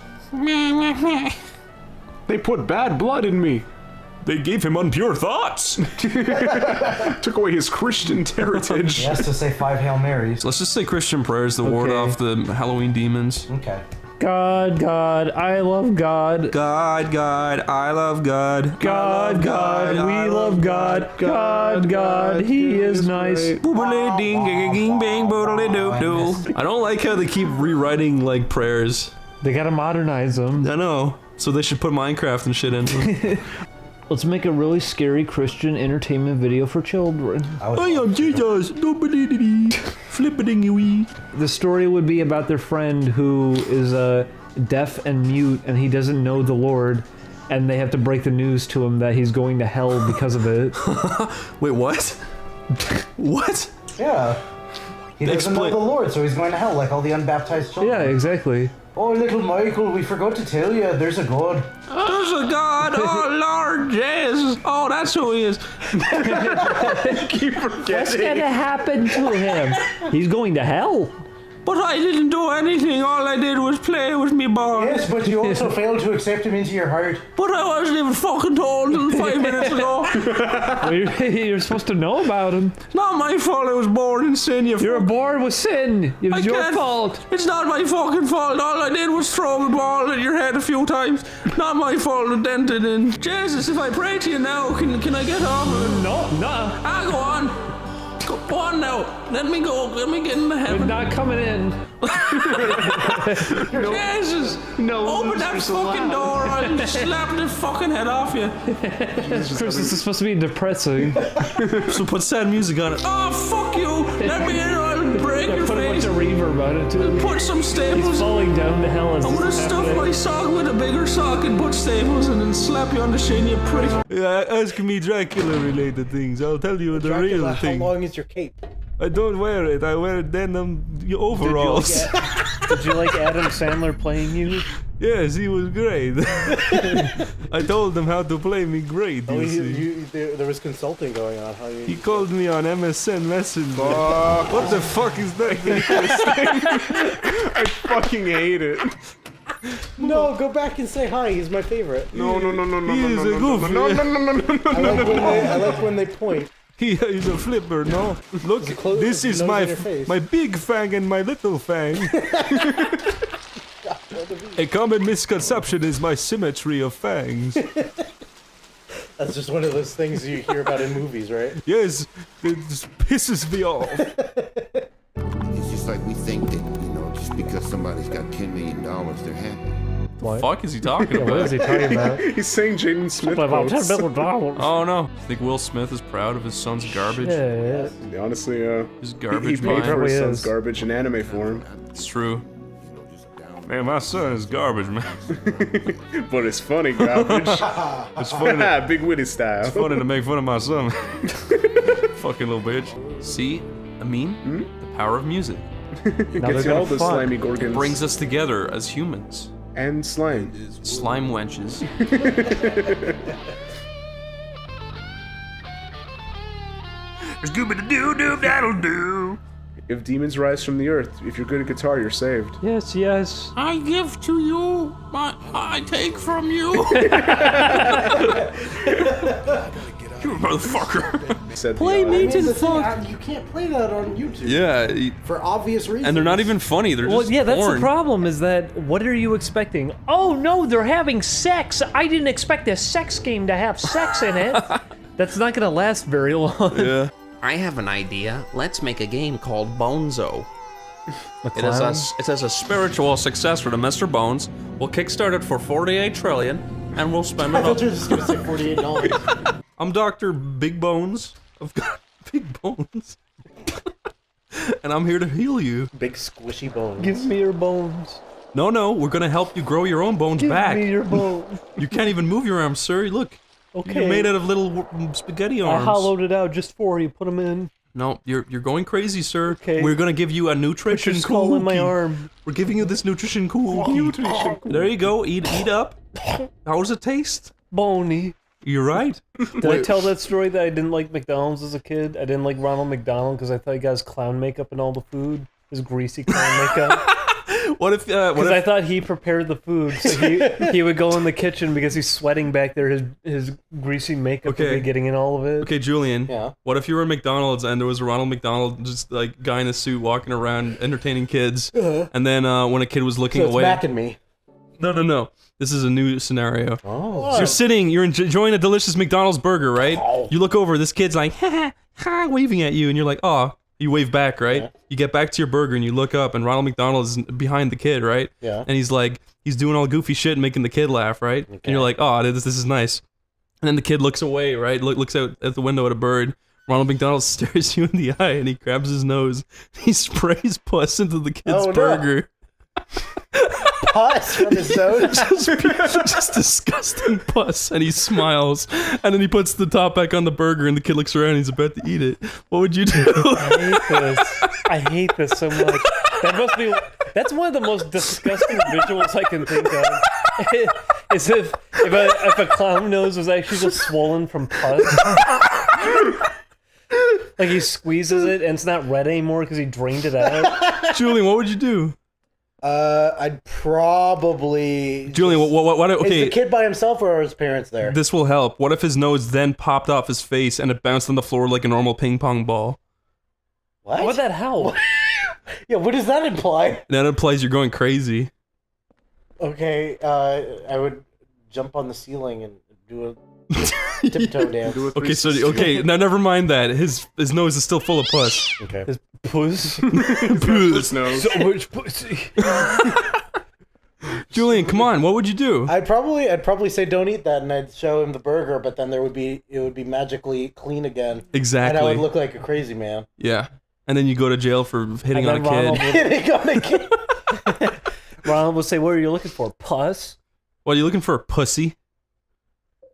They put bad blood in me. They gave him impure thoughts. Took away his Christian heritage. He has to say 5 Hail Marys. Let's just say Christian prayers to ward off the Halloween demons. Okay. God, God, I love God. God, God, I love God. God, God, we love God. God, God, he is nice. Boobily ding ding bang boodly doo doo. I don't like how they keep rewriting like prayers. They gotta modernize them. I know. So they should put Minecraft and shit in them. Let's make a really scary Christian entertainment video for children. I am Jesus. Flippity-wee. The story would be about their friend who is deaf and mute, and he doesn't know the Lord, and they have to break the news to him that he's going to hell because of it. Wait, what? What? Yeah. He doesn't know the Lord, so he's going to hell like all the unbaptized children. Yeah, exactly. Oh, little Michael, we forgot to tell you, there's a God. There's a God. Oh, Lord Jesus. Oh, that's who he is. Keep forgetting. What's gonna happen to him? He's going to hell. But I didn't do anything. All I did was play with me ball. Yes, but you also failed to accept him into your heart. But I wasn't even fucking told until 5 minutes ago. Well, you're supposed to know about him. Not my fault I was born in sin, you You're born with sin. It was your fault. It's not my fucking fault. All I did was throw a ball at your head a few times. Not my fault it dented in. Jesus, if I pray to you now, can I get off? No. Ah, go on. Go on now. Let me go. Let me get into heaven. You're not coming in. Jesus. No. Open that fucking door or I'll slap the fucking head off you. Chris, this is supposed to be depressing. So put sad music on it. Oh, fuck you. Let me in or I'll break your Put a bunch face. of reverb on it too. Put some He's staples. falling down to hell as I'm gonna this is stuff happening. my sock with a bigger sock and put staples and then slap you on the shin, you prick. Ask me Dracula-related things. I'll tell you the Dracula, real how thing. long is your cape? I don't wear it. I wear denim overalls. Did you like Adam Sandler playing you? Yes, he was great. I told him how to play me great, Oh, you see. there was consulting going on. How you? He called me on MSN Messenger. What the fuck is that? I fucking hate it. No, go back and say hi. He's my favorite. No. He is a goofy. I like when they point. He is a flipper, no? Look, this is my big fang and my little fang. A common misconception is my symmetry of fangs. That's just one of those things you hear about in movies, right? Yes, it just pisses me off. It's just like we think that, just because somebody's got $10 million, they're happy. What the fuck is he talking about? What is he talking about? He's saying Jaden Smith About quotes. $10 million. Oh no. I think Will Smith is proud of his son's garbage. Yeah. Honestly, His he garbage paid for mind. his son's garbage in anime form. It's true. Man, my son is garbage, man. But it's funny garbage. It's funny. Big witty style. It's funny to make fun of my son. Fucking little bitch. See, Amin? The power of music. Gets you all the slimy gorgons. Brings us together as humans. And slime. Slime wenches. Scooby-Doo-Doo, that'll do. If demons rise from the earth, if you're good at guitar, you're saved. Yes, yes. I give to you, I take from you. You motherfucker. Said Play me to the fuck. You can't play that on YouTube. Yeah. For obvious reasons. And they're not even funny, they're Well, just yeah, that's porn. the problem. Is that what are you expecting? Oh no, they're having sex. I didn't expect a sex game to have sex in it. That's not gonna last very long. Yeah. I have an idea. Let's make a game called Bonzo. It is a spiritual successor to Mr. Bones. We'll kickstart it for 48 trillion, and we'll spend it I all. thought you were just gonna say $48. I'm Dr. Big Bones. I've got big bones. And I'm here to heal you. Big squishy bones. Give me your bones. No, we're gonna help you grow your own bones back. Give me your bones. You can't even move your arms, sir. Look. Okay. You're made out of little spaghetti arms. I hollowed it out just for you. Put them in. No, you're going crazy, sir. Okay. We're gonna give you a nutrition Put your skull in my cookie. arm. We're giving you this nutrition cookie. There you go. Eat up. How does it taste? Boney. You're right. Did I tell that story that I didn't like McDonald's as a kid? I didn't like Ronald McDonald because I thought he got his clown makeup in all the food. His greasy clown makeup. What if? Because I thought he prepared the food, so he would go in the kitchen because he's sweating back there. His greasy makeup would be getting in all of it. Okay, Julian. Yeah. What if you were at McDonald's and there was a Ronald McDonald, just like guy in a suit walking around entertaining kids, and then when a kid was looking So it's away. Mac and me. No. This is a new scenario. Oh. So you're enjoying a delicious McDonald's burger, right? Oh. You look over, this kid's like, ha, waving at you, and you're like, oh. You wave back, right? Yeah. You get back to your burger and you look up, and Ronald McDonald is behind the kid, right? Yeah. And he's doing all goofy shit and making the kid laugh, right? Okay. And you're like, oh, this is nice. And then the kid looks away, right? Looks out at the window at a bird. Ronald McDonald stares you in the eye and he grabs his nose. He sprays pus into the kid's burger. Pus from his nose? just disgusting pus. And he smiles. And then he puts the top back on the burger and the kid looks around and he's about to eat it. What would you do? I hate this so much. That's one of the most disgusting visuals I can think of. Is if a clown nose was actually just swollen from pus. Like he squeezes it and it's not red anymore because he drained it out. Julian, what would you do? I'd probably... Julian, what okay. Is the kid by himself or are his parents there? This will help. What if his nose then popped off his face and it bounced on the floor like a normal ping pong ball? What? How would that help? Yeah, what does that imply? That implies you're going crazy. Okay, I would jump on the ceiling and do a tiptoe dance. Okay, now never mind that. His nose is still full of pus. Okay. His puss? Puss nose. So much pussy. Julian, come on, what would you do? I'd probably say don't eat that, and I'd show him the burger, but then it would be magically clean again. Exactly. And I would look like a crazy man. Yeah. And then you go to jail for hitting on a kid. Hitting on a kid. Ronald would say, "What are you looking for? Pus?" What are you looking for? A pussy?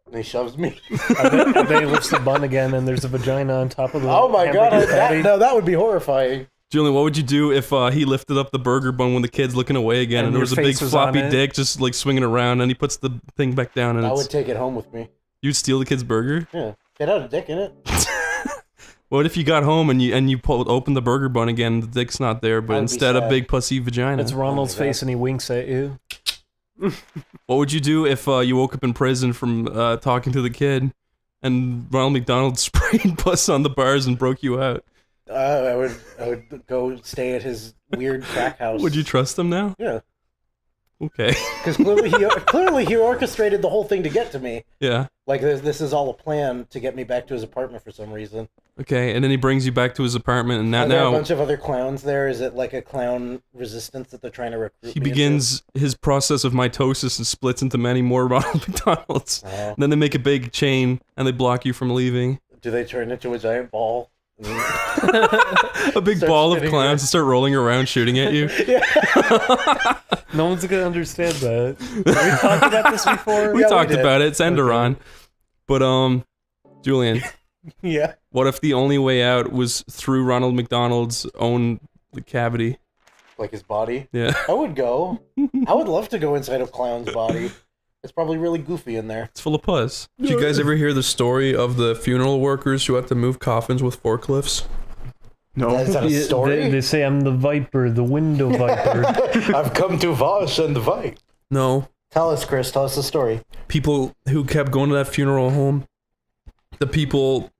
And he shoves me. And then he lifts the bun again, and there's a vagina on top of the. Oh my god! That would be horrifying. Julian, what would you do if he lifted up the burger bun when the kid's looking away again, and there was a big floppy dick just like swinging around, and he puts the thing back down, and I would take it home with me. You'd steal the kid's burger? Yeah, it had a dick in it. What if you got home and you open the burger bun again, and the dick's not there, but instead a big pussy vagina? It's Ronald's face, and he winks at you. What would you do if you woke up in prison from talking to the kid, and Ronald McDonald sprayed pus on the bars and broke you out? I would go stay at his weird crack house. Would you trust him now? Yeah. Okay. Because clearly he orchestrated the whole thing to get to me. Yeah. Like this is all a plan to get me back to his apartment for some reason. Okay, and then he brings you back to his apartment, and Are there a bunch of other clowns there? Is it like a clown resistance that they're trying to recruit? He begins his process of mitosis and splits into many more Ronald McDonalds. Oh. And then they make a big chain, and they block you from leaving. Do they turn into a giant ball? A big ball of clowns and start rolling around shooting at you. Yeah. No one's gonna understand that. Have we talked about this before? We talked about it. It's Enderon. Okay. But Julian. Yeah. What if the only way out was through Ronald McDonald's own cavity? Like his body? Yeah. I would go. I would love to go inside a clown's body. It's probably really goofy in there. It's full of pus. Did you guys ever hear the story of the funeral workers who had to move coffins with forklifts? No. Is that a story? They say I'm the viper, the window viper. I've come to wash and fight. No. Tell us, Chris. Tell us the story. People who kept going to that funeral home, the people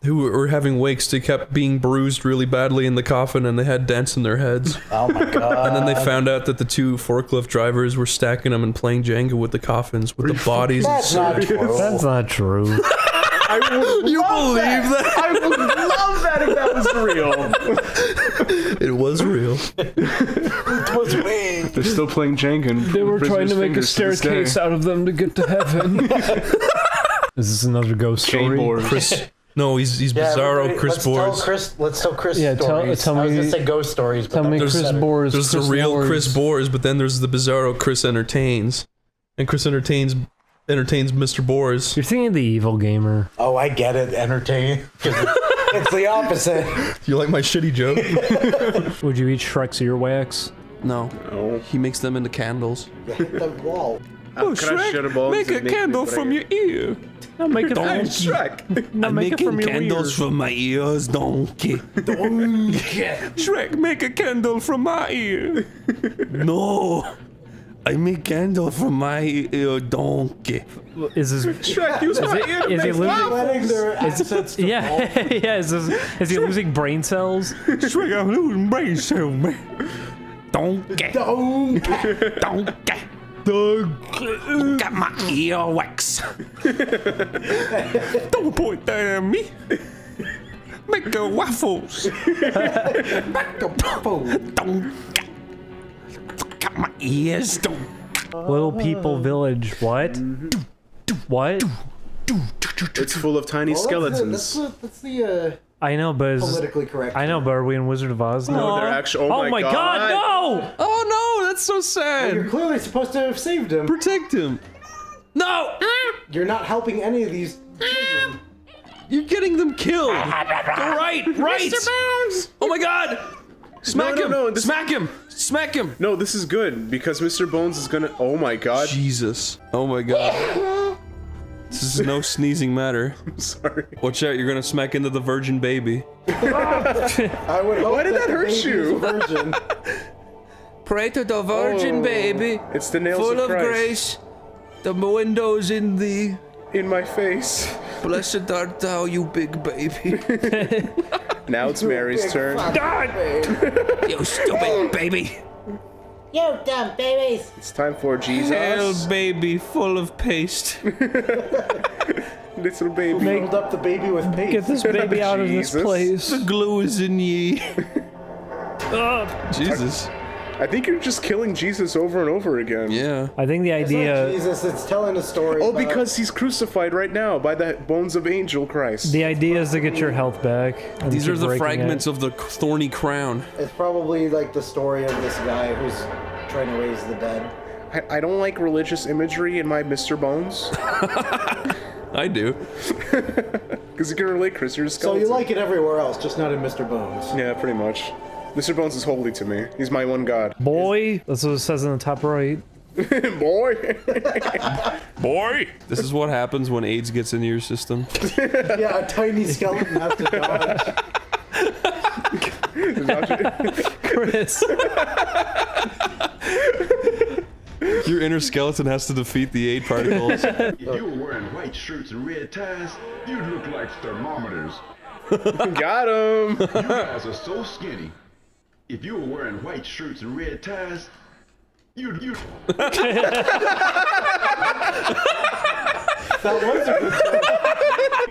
who were having wakes, they kept being bruised really badly in the coffin and they had dents in their heads. Oh my god. And then they found out that the two forklift drivers were stacking them and playing Jenga with the coffins with the bodies. That's not true. That's not true. I would believe that? I would love that if that was real. It was real. It was me. They're still playing Jenga. They were trying to make a staircase out of them to get to heaven. Is this another ghost story? Chris, no, he's Bizarro Chris Boards. Let's tell Chris stories. Tell me, I was gonna say ghost stories. But tell me Chris Boards. There's the real Chris Boards, but then there's the Bizarro Chris Entertains. And Chris entertains Mr. Boars. You're thinking of the evil gamer. Oh, I get it. Entertain. It's the opposite. You like my shitty joke? Would you eat Shrek's earwax? No. No. He makes them into candles. The wall. Make a candle from your ear. No, make it Hey, Shrek. No, make it from your ears. from my ears, donkey. Shrek, make a candle from my ear. No. I make candle from my ear, donkey. Is this? Shrek, use my ear to Is he make losing? Letting their assets to Yeah, yeah. Is he losing brain cells? Shrek, I'm losing brain cells, man. Donkey. Donkey. Got my ear wax. Don't point that at me. Make the waffles. Back to purple. Got my ears. Little People Village. What? What? It's full of tiny skeletons. That's the I know, but politically correct. I know, but are we in Wizard of Oz now? No, they're actually. Oh my God! No! Oh no, that's so sad. You're clearly supposed to have saved him. Protect him. No! You're not helping any of these children. You're getting them killed. Right. Mr. Bones! Oh my God! Smack him! No, Smack him! Smack him! No, this is good because Mr. Bones is gonna. Oh my God! Jesus! Oh my God! This is no sneezing matter. I'm sorry. Watch out! You're gonna smack into the virgin baby. I would hope. Why did that the hurt baby you? is a virgin. Pray to the virgin baby, It's the nails full of of Christ. grace. The windows in thee. In my face. Blessed art thou, you big baby. Now it's Mary's turn. You stupid baby. You dumb babies. It's time for Jesus. Hail baby, full of paste. Little baby. Filled up the baby with paste. Get this baby out of this Jesus. place. The glue is in ye. Jesus. I think you're just killing Jesus over and over again. Yeah. I think the It's not idea. Jesus, it's telling a story. Oh, about- because he's crucified right now by the bones of angel Christ. The idea is to get your health back. and These keep are the breaking fragments it. of the thorny crown. It's probably like the story of this guy who's trying to raise the dead. I don't like religious imagery in my Mr. Bones. I do. Because you can relate, Chris. You're a So skeleton. you like it everywhere else, just not in Mr. Bones. Yeah, pretty much. Mr. Bones is holy to me. He's my one god. Boy, that's what it says in the top right. Boy. Boy! This is what happens when AIDS gets into your system. Yeah, a tiny skeleton has to dodge. Chris. Your inner skeleton has to defeat the AIDS particles. If you were wearing white shirts and red ties, you'd look like thermometers. Got him. You guys are so skinny. If you were wearing white shirts and red ties, you'd That was a good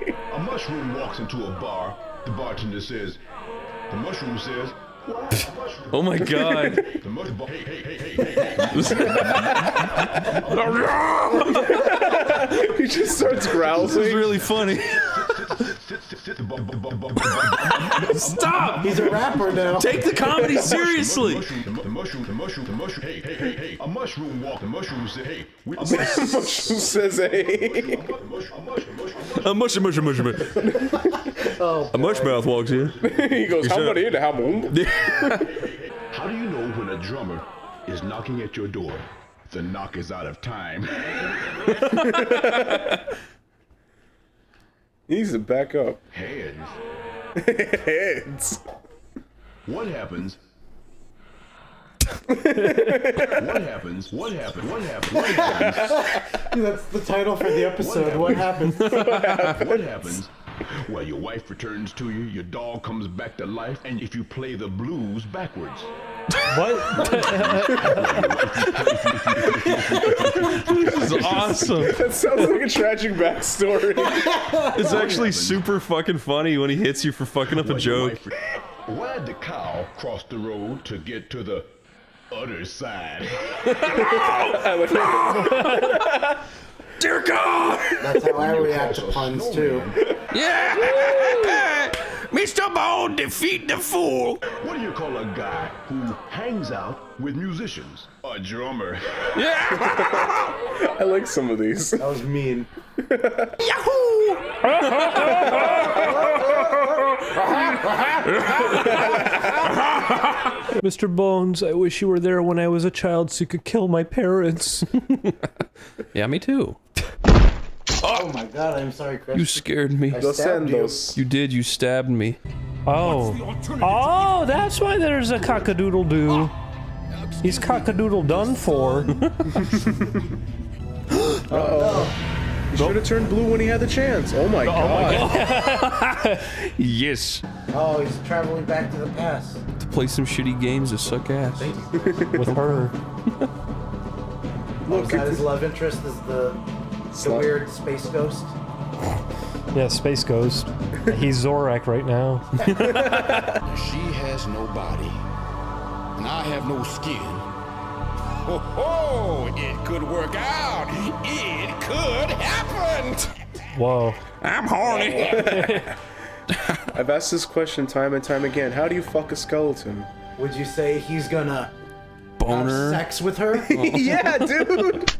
joke. A mushroom walks into a bar. The bartender says, the mushroom says, what? Oh my God. The mushroom, hey. He just starts growling. This is really funny. Stop! He's a rapper now. Take the comedy seriously. The mushroom, hey. A mushroom walk. The mushroom said, hey. Mushroom says, hey. A mush. Oh, A mushmouth walks in. He goes, how about it? How about How do you know when a drummer is knocking at your door? The knock is out of time. He needs to back up. Heads. Heads. What happens? What happens? That's the title for the episode. What happens? What happens? Well, your wife returns to you, your dog comes back to life, and if you play the blues backwards. What? This is awesome. That sounds like a tragic backstory. It's actually super fucking funny when he hits you for fucking up a joke. Why'd the cow cross the road to get to the other side? Dear God! That's how I react to puns too. Yeah! Mr. Bone, defeat the fool! What do you call a guy who hangs out with musicians? A drummer. Yeah! I like some of these. That was mean. Yahoo! Mr. Bones, I wish you were there when I was a child so you could kill my parents. Yeah, me too. Oh my god, I'm sorry, Chris. You scared me. I stabbed you. You did, you stabbed me. Oh. Oh, that's why there's a cockadoodle-doo. He's cockadoodle done for. Uh-oh. He should have turned blue when he had the chance. Oh my god. Yes. Oh, he's traveling back to the past. To play some shitty games to suck ass. With her. Look, that his love interest is the weird space ghost. Yeah, Space Ghost. He's Zorak right now. She has no body, and I have no skin. Ho ho! It could work out. It could happen. Whoa. I'm horny. I've asked this question time and time again. How do you fuck a skeleton? Would you say he's gonna Boner. have sex with her? Yeah, dude.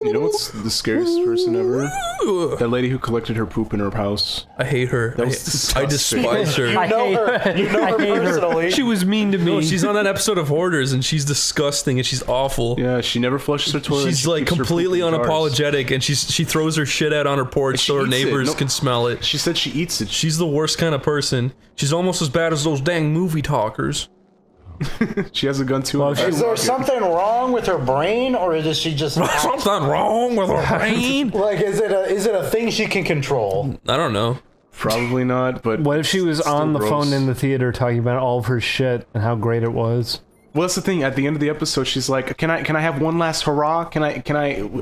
You know what's the scariest person ever? That lady who collected her poop in her house. I hate her. That was I disgusting. despise her. You know her. You know her personally. She was mean to me. No, she's on that episode of Hoarders, and she's disgusting, and she's awful. Yeah, she never flushes her toilet. She's She like keeps her poop completely in jars. unapologetic, and she throws her shit out on her porch She so her eats it. neighbors No. can smell it. She said she eats it. She's the worst kind of person. She's almost as bad as those dang movie talkers. She has a gun too. Is there something wrong with her brain, or is she just Something wrong with her brain? like is it a thing she can control? I don't know. Probably not, but What if she was still on the gross. phone in the theater talking about all of her shit and how great it was? Well, that's the thing. At the end of the episode, she's like, "Can I have one last hurrah? Can I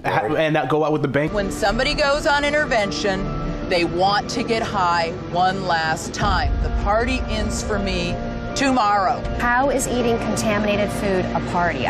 and not go out with the bang?" When somebody goes on intervention, they want to get high one last time. The party ends for me tomorrow. How is eating contaminated food a party?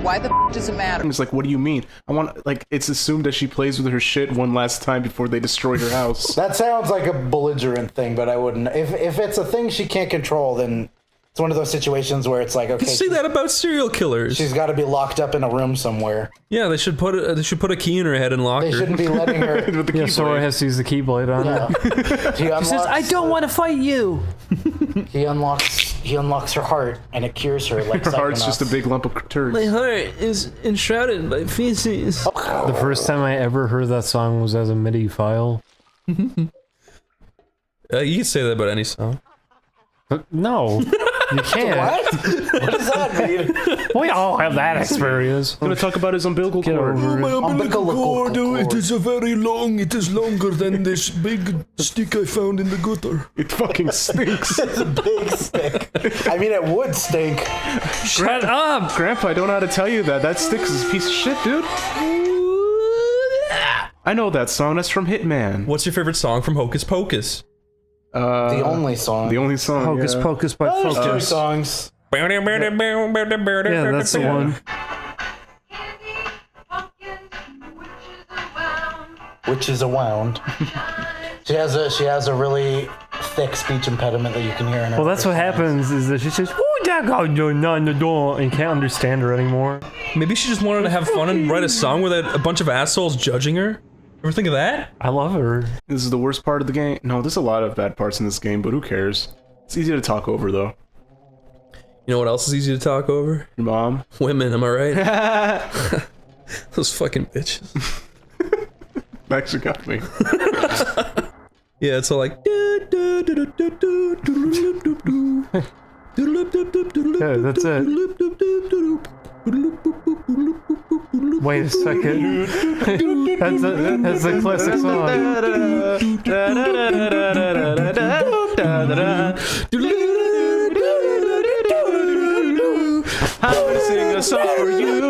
Why the does it matter? It's like, what do you mean? I want like it's assumed that she plays with her shit one last time before they destroy her house. That sounds like a belligerent thing, but I wouldn't. If it's a thing she can't control, then it's one of those situations where it's like, okay, Say that about serial killers. she's got to be locked up in a room somewhere. Yeah, they should put a key in her head and lock They her. shouldn't be letting her. With the Yeah, keyblade. Sora has to use the Keyblade on Yeah. it. He says, I don't want to fight you. He unlocks her heart, and it cures her. Like Her heart's just a Psychonauts. big lump of turds. heart is enshrouded by feces. The first time I ever heard that song was as a MIDI file. You can say that about any song. No, you can't. What does that mean? We all have that experience. I'm gonna talk about his umbilical Get cord. over it. Umbilical cord. It is a very long. It is longer than this big stick I found in the gutter. It fucking stinks. It's a big stick. I mean, it would stink. Shut up! Grandpa, I don't know how to tell you that. That stick is a piece of shit, dude. I know that song. That's from Hitman. What's your favorite song from Hocus Pocus? The only song. The only song. Hocus yeah. Pocus by There's two Focus. songs. Yeah, Yeah, that's the one. Which is a wound. She has a really thick speech impediment that you can hear in her. Well, that's what happens is that she says, "Oh, that guy not in the door," and you can't understand her anymore. Maybe she just wanted to have fun and write a song without a bunch of assholes judging her. Ever think of that? I love her. This is the worst part of the game. No, there's a lot of bad parts in this game, but who cares? It's easy to talk over, though. You know what else is easy to talk over? Your mom. Women, am I right? Those fucking bitches. That actually got me. Yeah, it's all like. Yeah, that's it. Wait a second. That's a classic song. I'm gonna sing a song for you.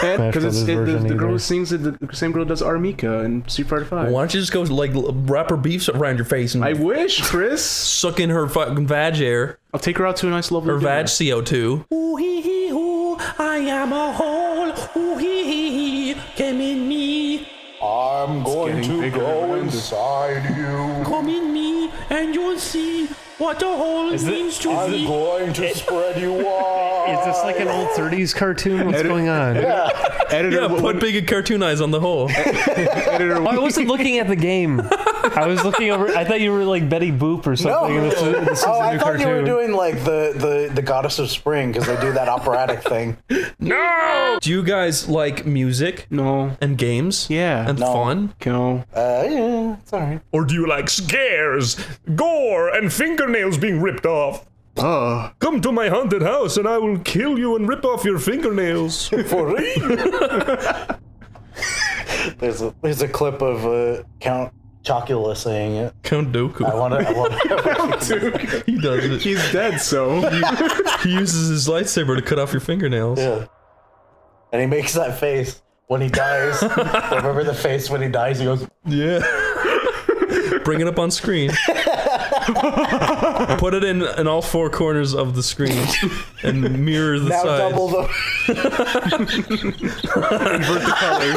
And because the girl who sings it, the same girl does Armika in Street Fighter 5. Why don't you just go like wrap her beefs around your face and I wish, Chris. suck in her fucking vag air, I'll take her out to a nice lovely her dinner. vag CO2. Ooh hee hee ooh, I am a hole. Ooh hee hee hee, come in me, I'm going getting to bigger go and inside you. come in me, and you'll see what a hole means to I'm me. going to spread you wide. Is this like an old 30s cartoon? What's going on? Editor, Yeah, put big cartoon eyes on the hole. editor, I wasn't looking at the game. I was looking over. I thought you were like Betty Boop or something. No. This is a I new thought you were cartoon. doing like the goddess of spring because they do that operatic thing. No! Do you guys like music? No. And games? Yeah. And fun? No. Yeah, it's alright. Or do you like scares, gore, and fingernails being ripped off? Come to my haunted house and I will kill you and rip off your fingernails. For real? There's a clip of Count Chocula saying it. Count Dooku. I want to. He does it. He's dead, so he uses his lightsaber to cut off your fingernails. Yeah. And he makes that face when he dies. Remember the face when he dies? He goes, yeah. Bring it up on screen. Put it in all four corners of the screen and mirror the now sides. double the. invert the colors.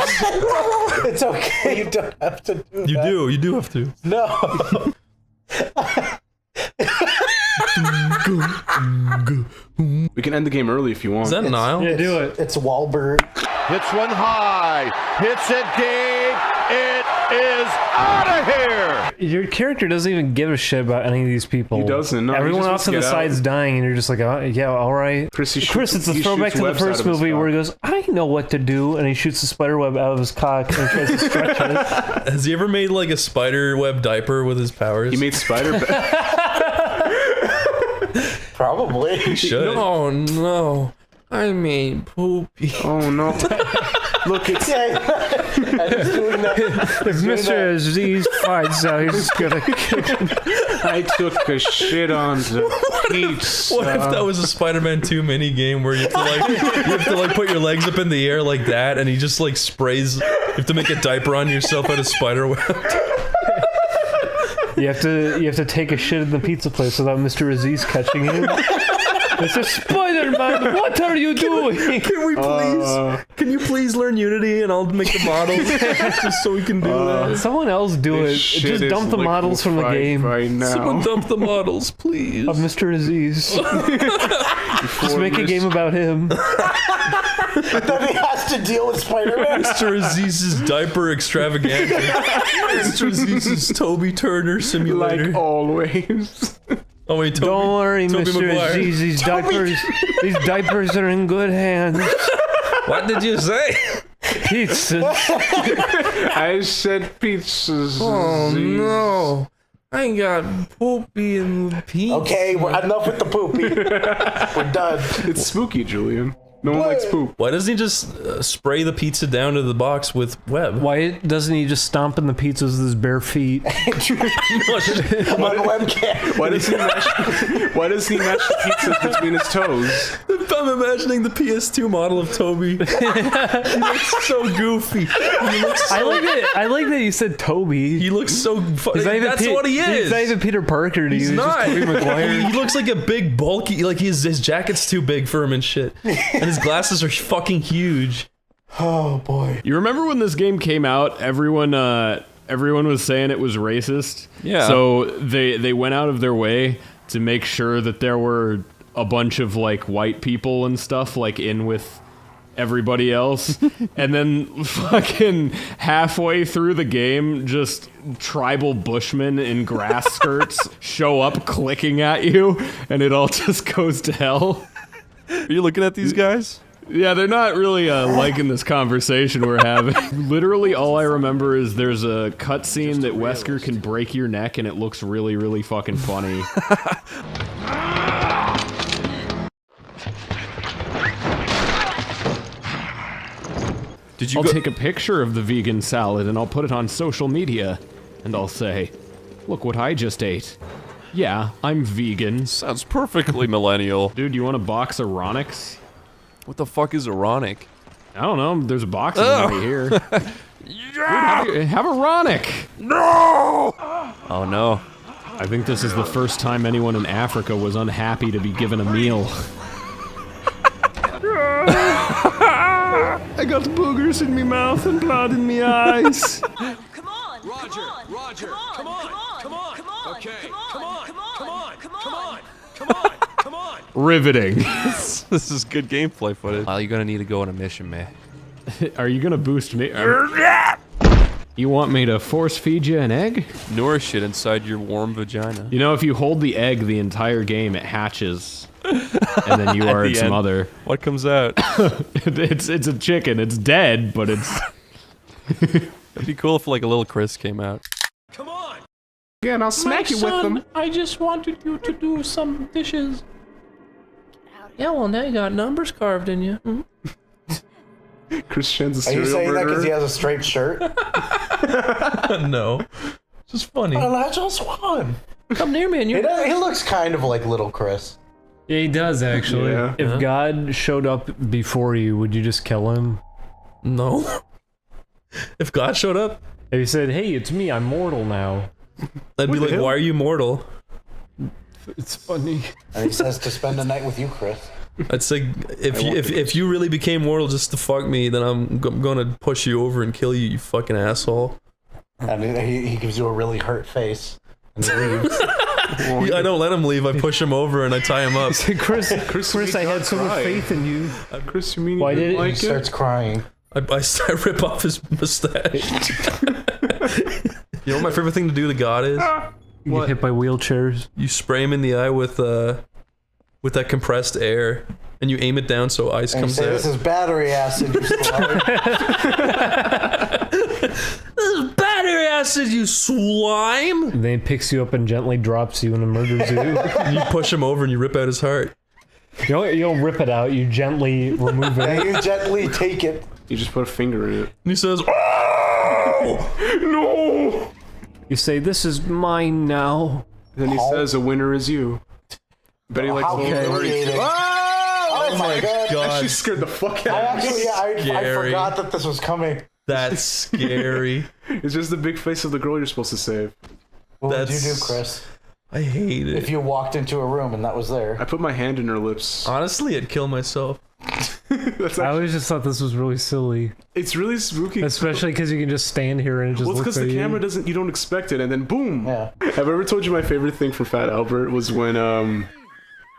It's okay. You don't have to do that. You do have to. No. We can end the game early if you want. Is that Nile? Yeah, do it. It's Wahlberg. Hits one high. Hits it deep. It is out of here. Your character doesn't even give a shit about any of these people. He doesn't. No, Everyone he just off wants to to the get side's out. dying, and you're just like, oh, yeah, all right. Chris, it's a he throwback shoots to the webs out first of his movie where he cock. goes, I know what to do, and he shoots the spider web out of his cock and tries to stretch it. Has he ever made like a spider web diaper with his powers? He made spider. Probably. He should. Oh no. I made poopy. Oh no. Look, it's. If Mr. Aziz finds out, he's gonna kill him. I took a shit on the pizza. What if that was a Spider-Man 2 mini game where you have to like put your legs up in the air like that, and he just like sprays. You have to make a diaper on yourself out of spider web. You have to take a shit in the pizza place without Mr. Aziz catching you. It's a Spider-Man. What are you doing? Can we please? Can you please learn Unity and I'll make the models just so we can do that? Someone else do it. Just dump the models from the game. Right now. Someone dump the models, please. Of Mr. Aziz. Just make a game about him. Then he has to deal with Spider-Man. Mr. Aziz's diaper extravaganza. Mr. Aziz's Toby Turner simulator. Like always. Oh wait, Toby, Don't worry, Toby Mr. Maguire. Aziz. These diapers are in good hands. What did you say? Pizzas. I said pizzas. Oh no. I got poopy in the pizza. Okay, enough with the poopy. We're done. It's spooky, Julian. No one likes poop. Why doesn't he just spray the pizza down to the box with web? Why doesn't he just stomp in the pizzas with his bare feet? On webcam. Why does he mash the pizzas between his toes? I'm imagining the PS2 model of Toby. He looks so goofy. I like that you said Toby. He looks so funny. That's what he is. He's not even Peter Parker to you. He's not. Just Tobey Maguire. He looks like a big, bulky, like his jacket's too big for him and shit. And his glasses are fucking huge. Oh boy. You remember when this game came out? Everyone was saying it was racist. Yeah. So they went out of their way to make sure that there were a bunch of like white people and stuff like in with everybody else. And then fucking halfway through the game, just tribal bushmen in grass skirts show up clicking at you, and it all just goes to hell. Are you looking at these guys? Yeah, they're not really liking this conversation we're having. Literally, all I remember is there's a cutscene that Wesker can break your neck, and it looks really, really fucking funny. I'll take a picture of the vegan salad, and I'll put it on social media, and I'll say, "Look what I just ate." Yeah, I'm vegan. Sounds perfectly millennial. Dude, you want a box of Ronix? What the fuck is ironic? I don't know. There's a box of them right here. Dude, have a Ronic. No! Oh no. I think this is the first time anyone in Africa was unhappy to be given a meal. I got boogers in me mouth and blood in me eyes. Come on, Roger, Roger, come on, okay, come on. Riveting. This is good gameplay footage. Well, you're gonna need to go on a mission, man. Are you gonna boost me? You want me to force feed you an egg? Nourish it inside your warm vagina. You know, if you hold the egg the entire game, it hatches. And then you are its mother. What comes out? It's a chicken. It's dead, but it's... It'd be cool if like a little Chris came out. Come on! Yeah, and I'll smack you with them. I just wanted you to do some dishes. Yeah, well, now you got numbers carved in you. Mm-hmm. Christian's a Are you serial saying that because murderer. he has a straight shirt? No. It's just funny. Well, I just won. Come near me and you're... He looks kind of like little Chris. Yeah, he does actually. Yeah. If God showed up before you, would you just kill him? No. If God showed up, if he said, "Hey, it's me. I'm mortal now," I'd be like, "Why are you mortal?" It's funny. And he says to spend the night with you, Chris. I'd say if you really became mortal just to fuck me, then I'm gonna push you over and kill you, you fucking asshole. And he gives you a really hurt face and he leaves. I don't let him leave. I push him over and I tie him up. Chris, I had so much faith in you. Chris, you mean Why you did didn't it? like He starts crying. I rip off his mustache. You know what my favorite thing to do to God is? You get hit by wheelchairs. You spray him in the eye with that compressed air, and you aim it down so ice And you comes say, out. "This is battery acid, you slime." This is battery acid, you slime! And then he picks you up and gently drops you and murders you. And you push him over and you rip out his heart. You don't rip it out, you gently remove it. And you gently take it. You just put a finger in it. And he says, "Oh! No!" You say, "This is mine now." Then he says, "A winner is you." But he like How humiliating. Oh my god. That actually scared the fuck out of me. I forgot that this was coming. That's scary. It's just the big face of the girl you're supposed to save. What would you do, Chris? I hate it. If you walked into a room and that was there. I put my hand in her lips. Honestly, I'd kill myself. I always just thought this was really silly. It's really spooky. Especially because you can just stand here and it just Well, it's looks because at the you. camera doesn't, you don't expect it, and then boom! Yeah. Have I ever told you my favorite thing from Fat Albert was when,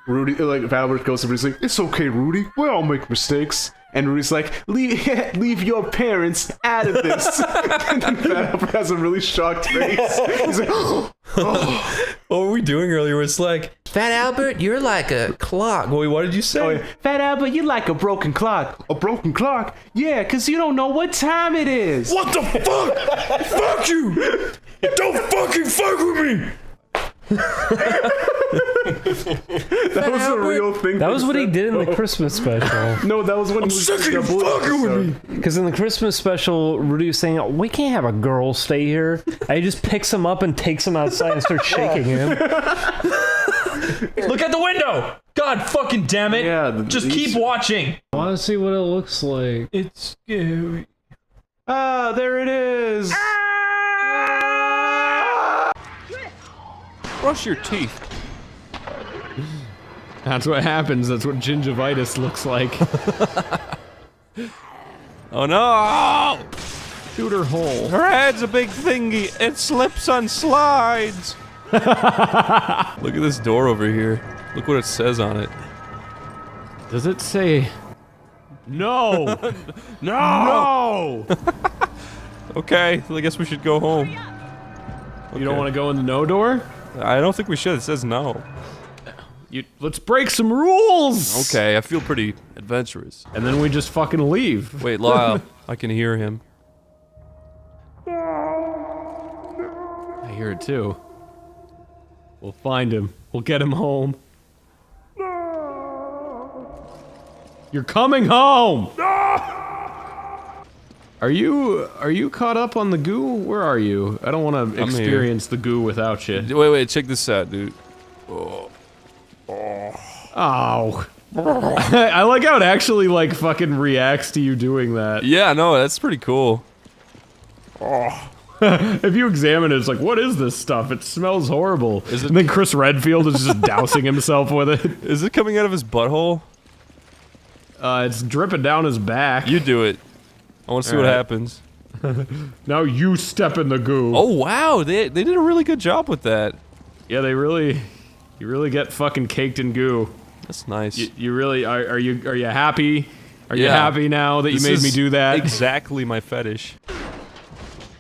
Rudy, like, Fat Albert goes to Rudy's like, "It's okay, Rudy, we all make mistakes." And Rudy's like, leave your parents out of this. And then Fat Albert has a really shocked face. He's like, What were we doing earlier? It's like, Fat Albert, you're like a clock. Wait, what did you say? oh, yeah. Fat Albert, you're like a broken clock. A broken clock? Yeah, because you don't know what time it is. What the fuck? Fuck you! Don't fucking fuck with me! That was a real thing. That was what he did in the Christmas special. No, that was when he was sick of you fucking with me. Because in the Christmas special, Rudy was saying, "We can't have a girl stay here." And he just picks him up and takes him outside and starts shaking him. Look at the window! God fucking damn it! Yeah, just keep watching! I want to see what it looks like. It's scary. Ah, there it is! Brush your teeth. That's what happens. That's what gingivitis looks like. Oh no! Shoot her hole. Her head's a big thingy. It slips on slides. Look at this door over here. Look what it says on it. Does it say... No! No! Okay, I guess we should go home. You don't want to go in the no door? I don't think we should. It says no. Let's break some rules! Okay, I feel pretty adventurous. And then we just fucking leave. Wait, Lyle. I can hear him. I hear it too. We'll find him. We'll get him home. You're coming home! Are you caught up on the goo? Where are you? I don't want to experience the goo without you. Wait, check this out, dude. Oh. Ow. I like how it actually, like, fucking reacts to you doing that. Yeah, no, that's pretty cool. Oh. If you examine it, it's like, what is this stuff? It smells horrible. And then Chris Redfield is just dousing himself with it. Is it coming out of his butthole? It's dripping down his back. You do it. I want to see what happens. Now you step in the goo. Oh wow, they did a really good job with that. Yeah, you really get fucking caked in goo. That's nice. You really are you happy? Are you happy now that you made me do that? Exactly my fetish.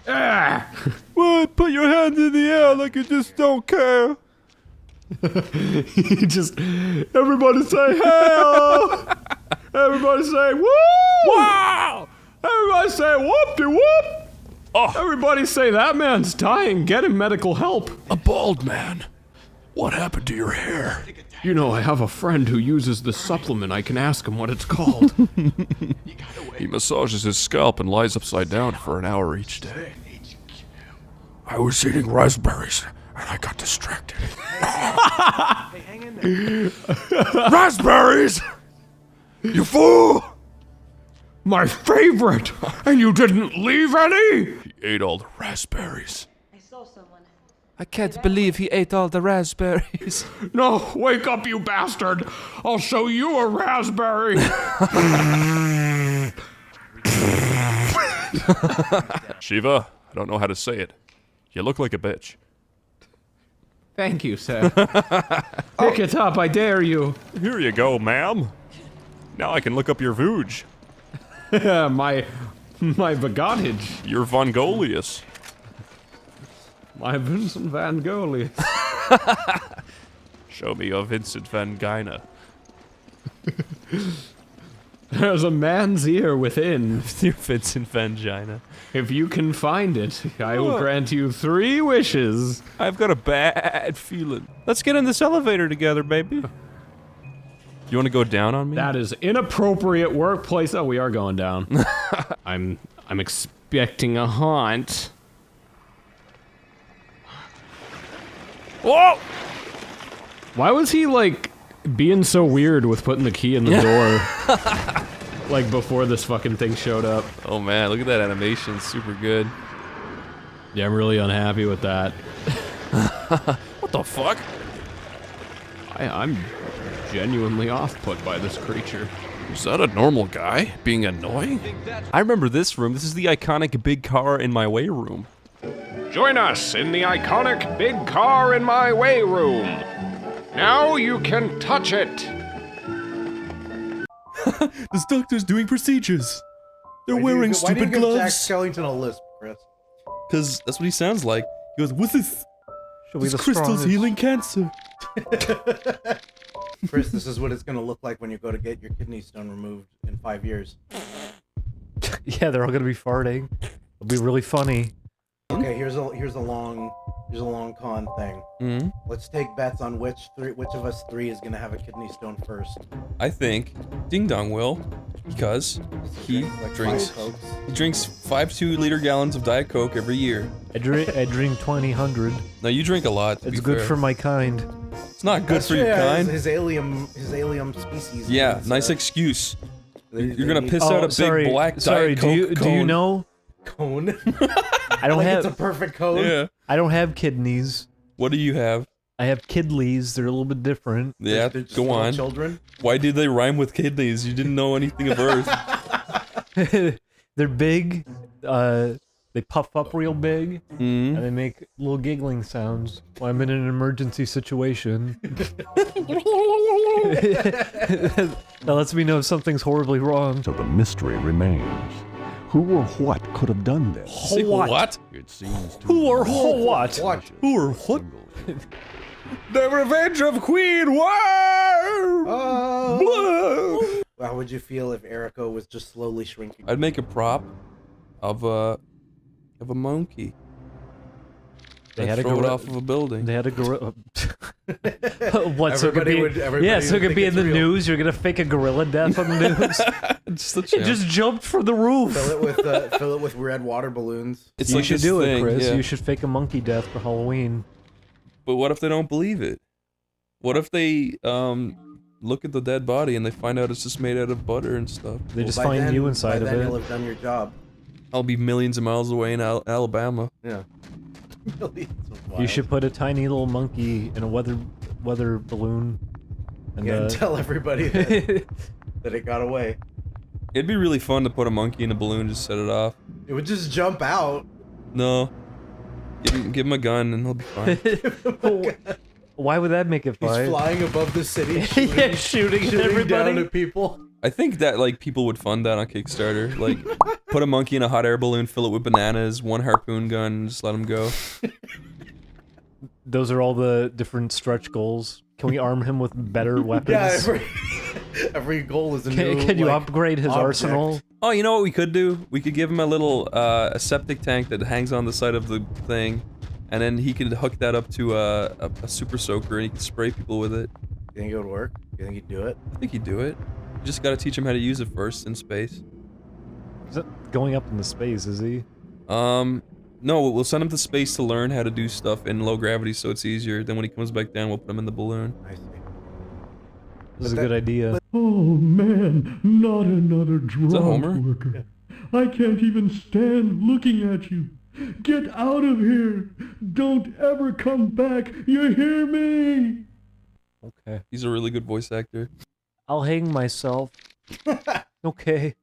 What? Put your hands in the air like you just don't care. He just, everybody say hell. Everybody say woo. Wow. Everybody say whoop-de-whoop. Oh. Everybody say that man's dying. Get him medical help. A bald man. What happened to your hair? You know, I have a friend who uses this supplement. I can ask him what it's called. He massages his scalp and lies upside down for an hour each day. I was eating raspberries and I got distracted. Raspberries! You fool! My favorite! And you didn't leave any? He ate all the raspberries. I saw someone. I can't believe he ate all the raspberries. No, wake up, you bastard! I'll show you a raspberry! Shiva, I don't know how to say it. You look like a bitch. Thank you, sir. Pick it up, I dare you. Here you go, ma'am. Now I can look up your vooj. my Vagonage. You're Von Golius. My Vincent Van Gogh. Show me your Vincent Van Gyna. There's a man's ear within. Your Vincent Van Gyna. If you can find it, I will grant you 3 wishes. I've got a bad feeling. Let's get in this elevator together, baby. You want to go down on me? That is inappropriate workplace. Oh, we are going down. I'm expecting a haunt. Whoa! Why was he like being so weird with putting the key in the door? Like before this fucking thing showed up. Oh man, look at that animation, super good. Yeah, I'm really unhappy with that. What the fuck? I'm genuinely off-put by this creature. Is that a normal guy being annoying? I remember this room. This is the iconic big car in my way room. Join us in the iconic big car in my way room. Now you can touch it. This doctor's doing procedures. They're wearing stupid gloves. Why do you give Jack gloves. Skellington a lisp, Chris? Because that's what he sounds like. He goes, "What's this? This the crystal's strongest. healing cancer." Chris, this is what it's gonna look like when you go to get your kidney stone removed in 5 years. Yeah, they're all gonna be farting. It'll be really funny. Okay, here's a long con thing. Mm-hmm. Let's take bets on which of us 3 is gonna have a kidney stone first. I think Ding Dong will, because he drinks 5 2-liter gallons of Diet Coke every year. I drink 20 No, you drink a lot. It's good for my kind. It's not good for your kind. His alien species. Yeah, needs, nice excuse. You're gonna need- piss out a big black Diet Coke do you know? Cone. I don't Like have. it's a perfect cone. Yeah. I don't have kidneys. What do you have? I have kidleys. They're a little bit different. Yeah, They're just go little on. Children. Why did they rhyme with kidneys? You didn't know anything of Earth. They're big. They puff up real big, and they make little giggling sounds when I'm in an emergency situation. That lets me know if something's horribly wrong. So the mystery remains. Who or what could have done this? Say what? It seems Who or what? Who or what? The Revenge of Queen War! How would you feel if Erico was just slowly shrinking? I'd make a prop of a monkey. They had a throw it gorilla off of a building. They had a gorilla. What? So it could Everybody be, would- everybody yeah, so it would could be think in the it's real. news. You're gonna fake a gorilla death on the news. It just jumped from the roof. Fill it with red water balloons. It's you like should this do it, thing, Chris. yeah. You should fake a monkey death for Halloween. But what if they don't believe it? What if they look at the dead body and they find out it's just made out of butter and stuff? They just By find then- you inside by of then it. You'll have done your job. I'll be millions of miles away in Alabama. Yeah. You should put a tiny little monkey in a weather balloon, and tell everybody that, that it got away. It'd be really fun to put a monkey in a balloon, just set it off. It would just jump out. No. Give him a gun and he'll be fine. Why would that make it He's fine? flying above the city, Yeah, shooting at everybody. down at people. I think that like people would fund that on Kickstarter. Like, put a monkey in a hot air balloon, fill it with bananas, one harpoon gun, just let him go. Those are all the different stretch goals. Can we arm him with better weapons? Yeah, every goal is a new, Can you like, upgrade his object. arsenal? Oh, you know what we could do? We could give him a little a septic tank that hangs on the side of the thing, and then he could hook that up to a super soaker, and he can spray people with it. You think it would work? You think he'd do it? I think he'd do it. You just gotta teach him how to use it first in space. Is that going up into space, is he? No, we'll send him to space to learn how to do stuff in low gravity so it's easier. Then when he comes back down, we'll put him in the balloon. I see. This is a good idea. Oh man, not another that Homer? drug worker. I can't even stand looking at you. Get out of here. Don't ever come back. You hear me? Okay. He's a really good voice actor. I'll hang myself. Okay.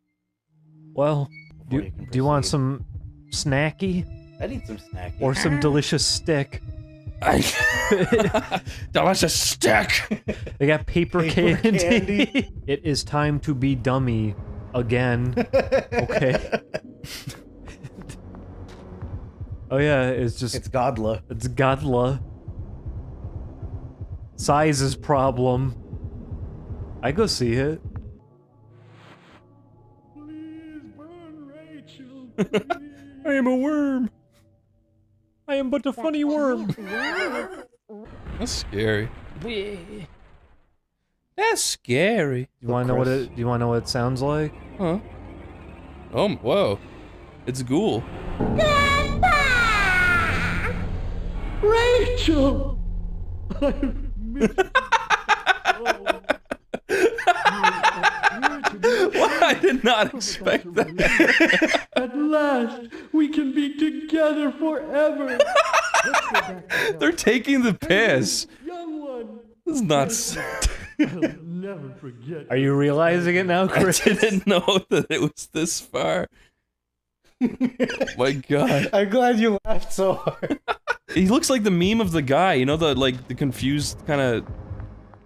Well, do you want some snacky? I need some snacky. Or some delicious stick? Delicious stick! They got paper candy. It is time to be dummy again. Okay. Oh yeah, it's Godla. It's Godla. Size's problem. I go see it. I am a worm. I am but a funny worm. That's scary. That's scary. You wanna know what it? Do you wanna know what it sounds like? Huh? Oh, whoa! It's Ghoul. Rachel! What? I did not expect that. At last, we can be together forever. They're taking the piss. Young one. This is nuts. I'll never forget. Are you realizing it now, Chris? I didn't know that it was this far. My God. I'm glad you laughed so hard. He looks like the meme of the guy, you know, the confused kind of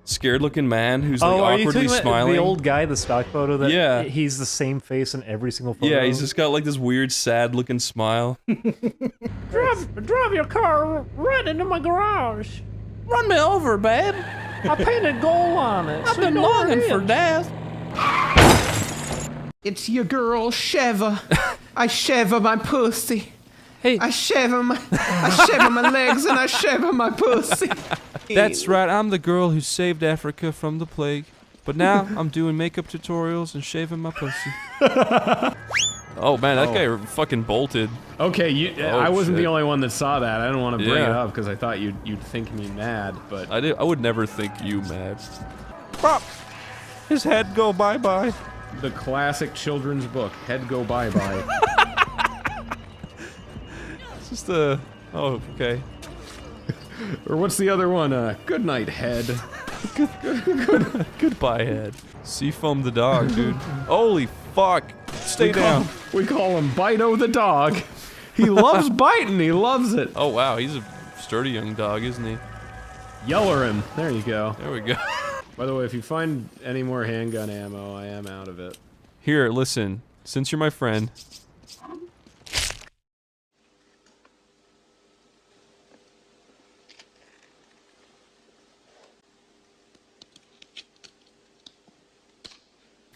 scared-looking man who's like awkwardly smiling. The old guy, the stock photo. That Yeah. He's the same face in every single photo. Yeah, he's just got like this weird, sad-looking smile. Drive your car right into my garage. Run me over, babe. I painted gold on it. I've been longing for death. It's your girl, Sheva. I shiver my pussy. Hey. I shiver my legs and I shiver my pussy. That's right, I'm the girl who saved Africa from the plague. But now, I'm doing makeup tutorials and shaving my pussy. Oh man, that guy fucking bolted. Okay, I wasn't the only one that saw that. I didn't want to bring it up because I thought you'd think me mad, but I would never think you mad. Pop! His head go bye-bye. The classic children's book, Head Go Bye-Bye. It's just a... Oh, okay. Or what's the other one? Good night, Head. Goodbye, Head. Seafoam the dog, dude. Holy fuck. Stay down. We call him Bito the dog. He loves biting, he loves it. Oh wow, he's a sturdy young dog, isn't he? Yeller him. There you go. There we go. By the way, if you find any more handgun ammo, I am out of it. Here, listen. Since you're my friend...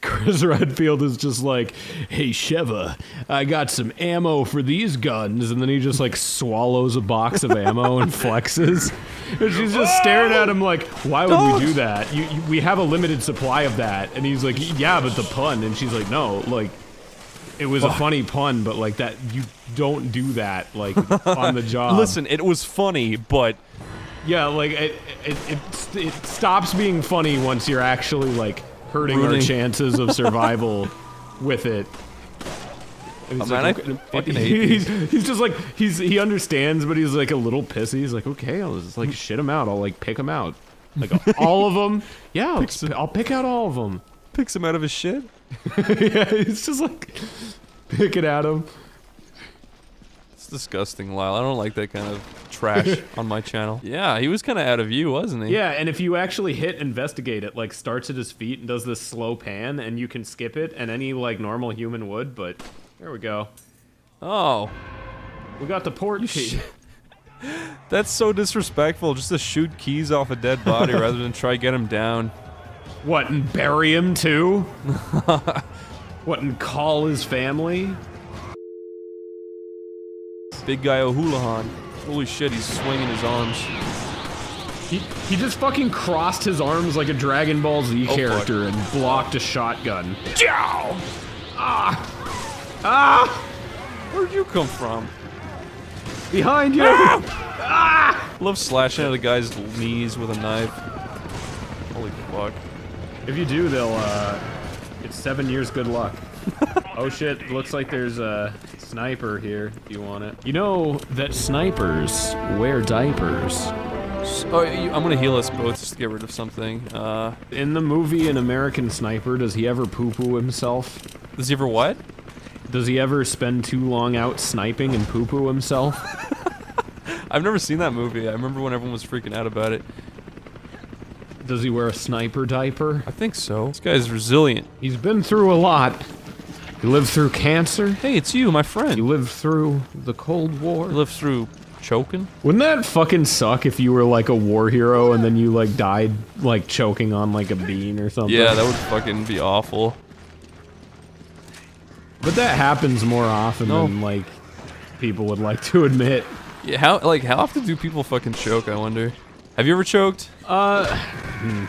Chris Redfield is just like, hey Sheva, I got some ammo for these guns, and then he just like swallows a box of ammo and flexes. And she's just staring at him like, why would we do that? We have a limited supply of that. And he's like, yeah, but the pun. And she's like, no, like, it was a funny pun, but like that, you don't do that, like, on the job. Listen, it was funny, but... Yeah, like, it stops being funny once you're actually, like, hurting our chances of survival with it. And he's I fucking hate these. he's just like, he understands, but he's like a little pissy. He's like, okay, I'll just like shit him out. I'll like pick him out. Like all of them. Yeah, I'll pick out all of them. Picks him out of his shit? Yeah, he's just like picking at him. It's disgusting, Lyle. I don't like that kind of trash on my channel. Yeah, he was kind of out of view, wasn't he? Yeah, and if you actually hit investigate, it like starts at his feet and does this slow pan, and you can skip it, and any like normal human would, but there we go. Oh. We got the port key. That's so disrespectful, just to shoot keys off a dead body rather than try get him down. What, and bury him too? What, and call his family? Big guy O'Houlihan. Holy shit, he's swinging his arms. He just fucking crossed his arms like a Dragon Ball Z character and blocked a shotgun. Jow! Ah! Ah! Where'd you come from? Behind you! Ah! Love slashing at a guy's knees with a knife. Holy fuck. If you do, they'll, it's 7 years good luck. Oh shit, looks like there's a sniper here, if you want it. You know that snipers wear diapers. Oh, I'm gonna heal us both just to get rid of something. In the movie An American Sniper, does he ever poo-poo himself? Does he ever what? Does he ever spend too long out sniping and poo-poo himself? I've never seen that movie. I remember when everyone was freaking out about it. Does he wear a sniper diaper? I think so. This guy's resilient. He's been through a lot. He lived through cancer. Hey, it's you, my friend. You lived through the Cold War. You lived through choking. Wouldn't that fucking suck if you were like a war hero and then you like died like choking on like a bean or something? Yeah, that would fucking be awful. But that happens more often than like people would like to admit. Yeah, how often do people fucking choke, I wonder? Have you ever choked?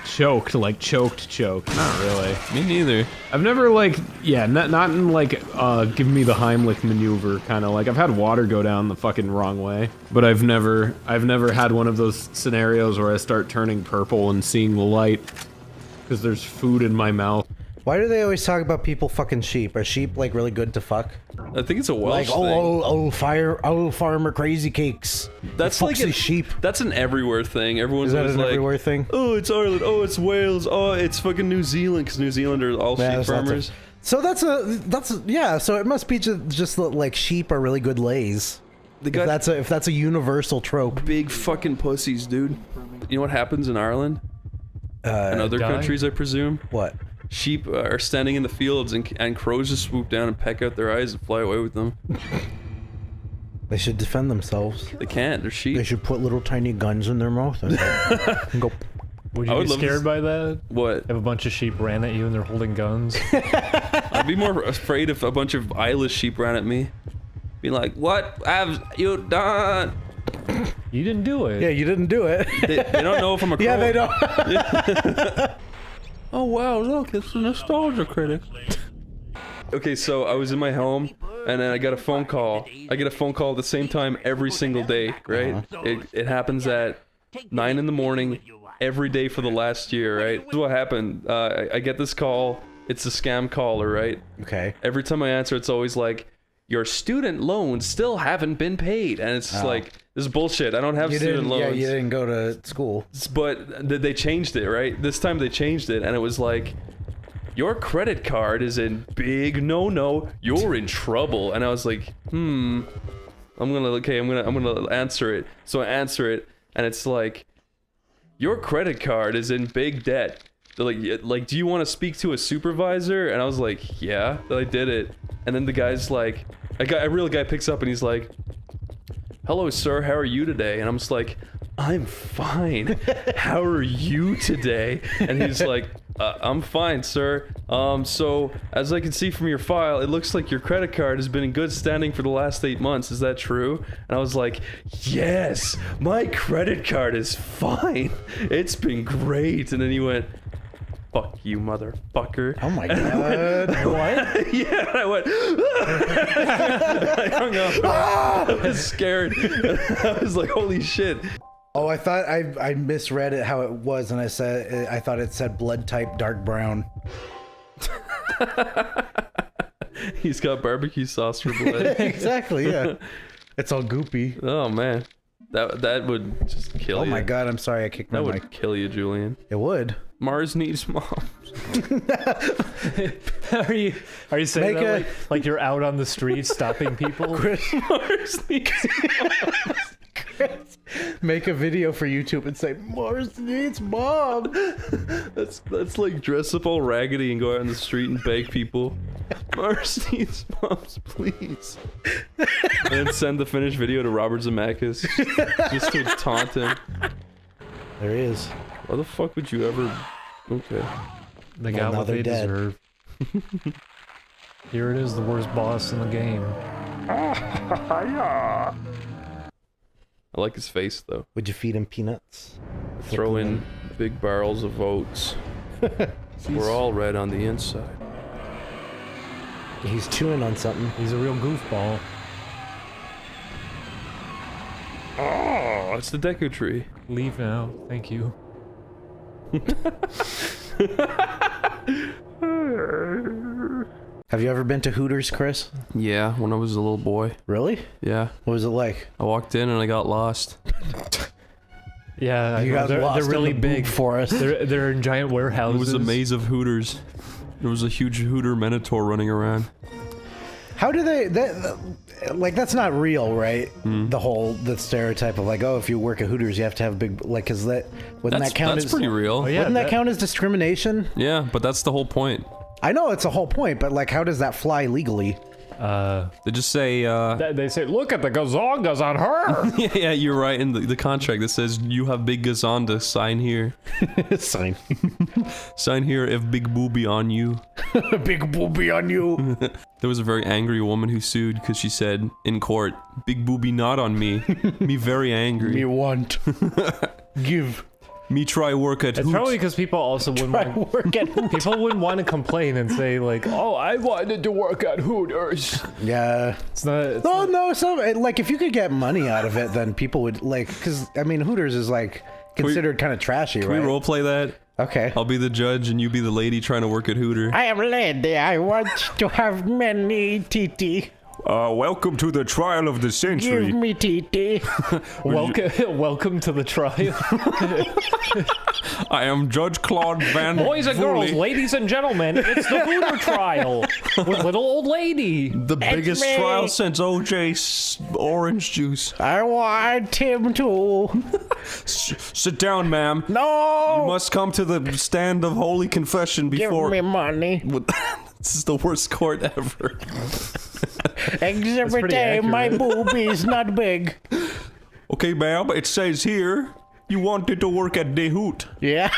Choked, like choked. Not really. Me neither. I've never like, yeah, not in like, give me the Heimlich maneuver kind of like, I've had water go down the fucking wrong way, but I've never had one of those scenarios where I start turning purple and seeing the light because there's food in my mouth. Why do they always talk about people fucking sheep? Are sheep like really good to fuck? I think it's a Welsh like, thing. farmer crazy cakes. That's like a sheep. That's an everywhere thing. Everyone's Is that always an like, everywhere thing? Oh, it's Ireland. Oh, it's Wales. Oh, it's fucking New Zealand because New Zealand are all sheep farmers. So yeah. So it must be just that, like, sheep are really good lays. If that's a universal trope. Big fucking pussies, dude. You know what happens in Ireland? In other countries, I presume. What? Sheep are standing in the fields and crows just swoop down and peck out their eyes and fly away with them. They should defend themselves. They can't. They're sheep. They should put little tiny guns in their mouth and go. Would you be scared by that? What? If a bunch of sheep ran at you and they're holding guns? I'd be more afraid if a bunch of eyeless sheep ran at me. Be like, what have you done? You didn't do it. Yeah, you didn't do it. They don't know if I'm a crow. Yeah, they don't. Oh wow, look, it's a nostalgia critic. Okay, so I was in my home, and then I got a phone call. I get a phone call at the same time every single day, right? It happens at 9 in the morning every day for the last year, right? This is what happened. I get this call. It's a scam caller, right? Okay. Every time I answer, it's always like, your student loans still haven't been paid, and it's like, this is bullshit. I don't have student loans. Yeah, you didn't go to school. But they changed it, right? This time they changed it, and it was like, your credit card is in big no-no. You're in trouble. And I was like, I'm gonna answer it. So I answer it, and it's like, your credit card is in big debt. They're like, do you want to speak to a supervisor? And I was like, yeah. Then I did it, and then the guy's like, a real guy picks up and he's like, hello, sir, how are you today? And I'm just like, I'm fine. How are you today? And he's like, I'm fine, sir. So, as I can see from your file, it looks like your credit card has been in good standing for the last 8 months. Is that true? And I was like, yes, my credit card is fine. It's been great. And then he went, fuck you, motherfucker. Oh my god. What? Yeah, I went. I hung up. I was scared. I was like, holy shit. Oh, I thought I misread it how it was, and I thought it said blood type dark brown. He's got barbecue sauce for blood. Exactly, yeah. It's all goopy. Oh man. That would just kill you. Oh my god, I'm sorry I kicked my mic. That would kill you, Julian. It would. Mars needs moms. Are you saying Make that like you're out on the street stopping people? Make a video for YouTube and say Mars needs mom. That's like dress up all raggedy and go out on the street and beg people. Mars needs moms, please. And then send the finished video to Robert Zemeckis just to taunt him. There he is. Why the fuck would you ever? Okay. They got what they deserve. Here it is, the worst boss in the game. I like his face though. Would you feed him peanuts? Throw in big barrels of oats. We're all red on the inside. He's chewing on something. He's a real goofball. Oh, it's the Deku tree. Leave now, thank you. Have you ever been to Hooters, Chris? Yeah, when I was a little boy. Really? Yeah. What was it like? I walked in and I got lost. Yeah, You got lost they're really in the big. forest. They're in giant It warehouses. was a maze of Hooters. There was a huge Hooter Minotaur running around. How do they? Like that's not real, right? The stereotype of like, oh, if you work at Hooters, you have to have a big like, cause wouldn't that count That's as pretty real. wouldn't that count as discrimination? Yeah, but that's the whole point. I know it's a whole point, but like, how does that fly legally? They just say, They say, look at the gazongas on her! yeah, you're right. In the contract that says you have big gazonda, sign here. Sign. Sign here if big booby on you. Big booby on you. There was a very angry woman who sued because she said in court, big booby not on me. Me very angry. Me want. Give. Me try work at It's Hoot. probably because people also wouldn't people wouldn't want to complain and say like, oh, I wanted to work at Hooters. Yeah. It's not. No. So like, if you could get money out of it, then people would like, because I mean, Hooters is like considered kind of trashy, Can right? we roleplay that? Okay. I'll be the judge and you be the lady trying to work at Hooter. I am lady. I want to have many TT. Welcome to the trial of the century. Give me TT. Welcome to the trial. I am Judge Claude Van Boys and girls, ladies and gentlemen, it's the Hooter trial with little old lady. The biggest trial since OJ's orange juice. I want him to. Sit down, ma'am. No. You must come to the stand of holy confession before. Give me money. This is the worst court ever. Exhibit A, my booby's not big. Okay, ma'am, it says here you wanted to work at De Hoot. Yeah.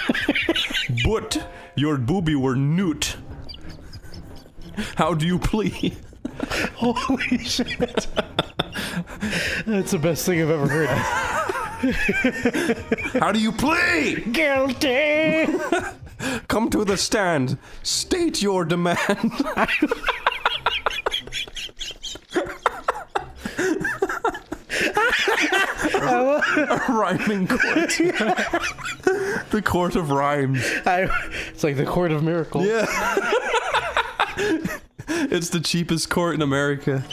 But your booby were newt. How do you plead? Holy shit. That's the best thing I've ever heard. How do you plead? Guilty. Come to the stand. State your demand. A rhyming court. The court of rhymes. It's like the court of miracles. Yeah. It's the cheapest court in America.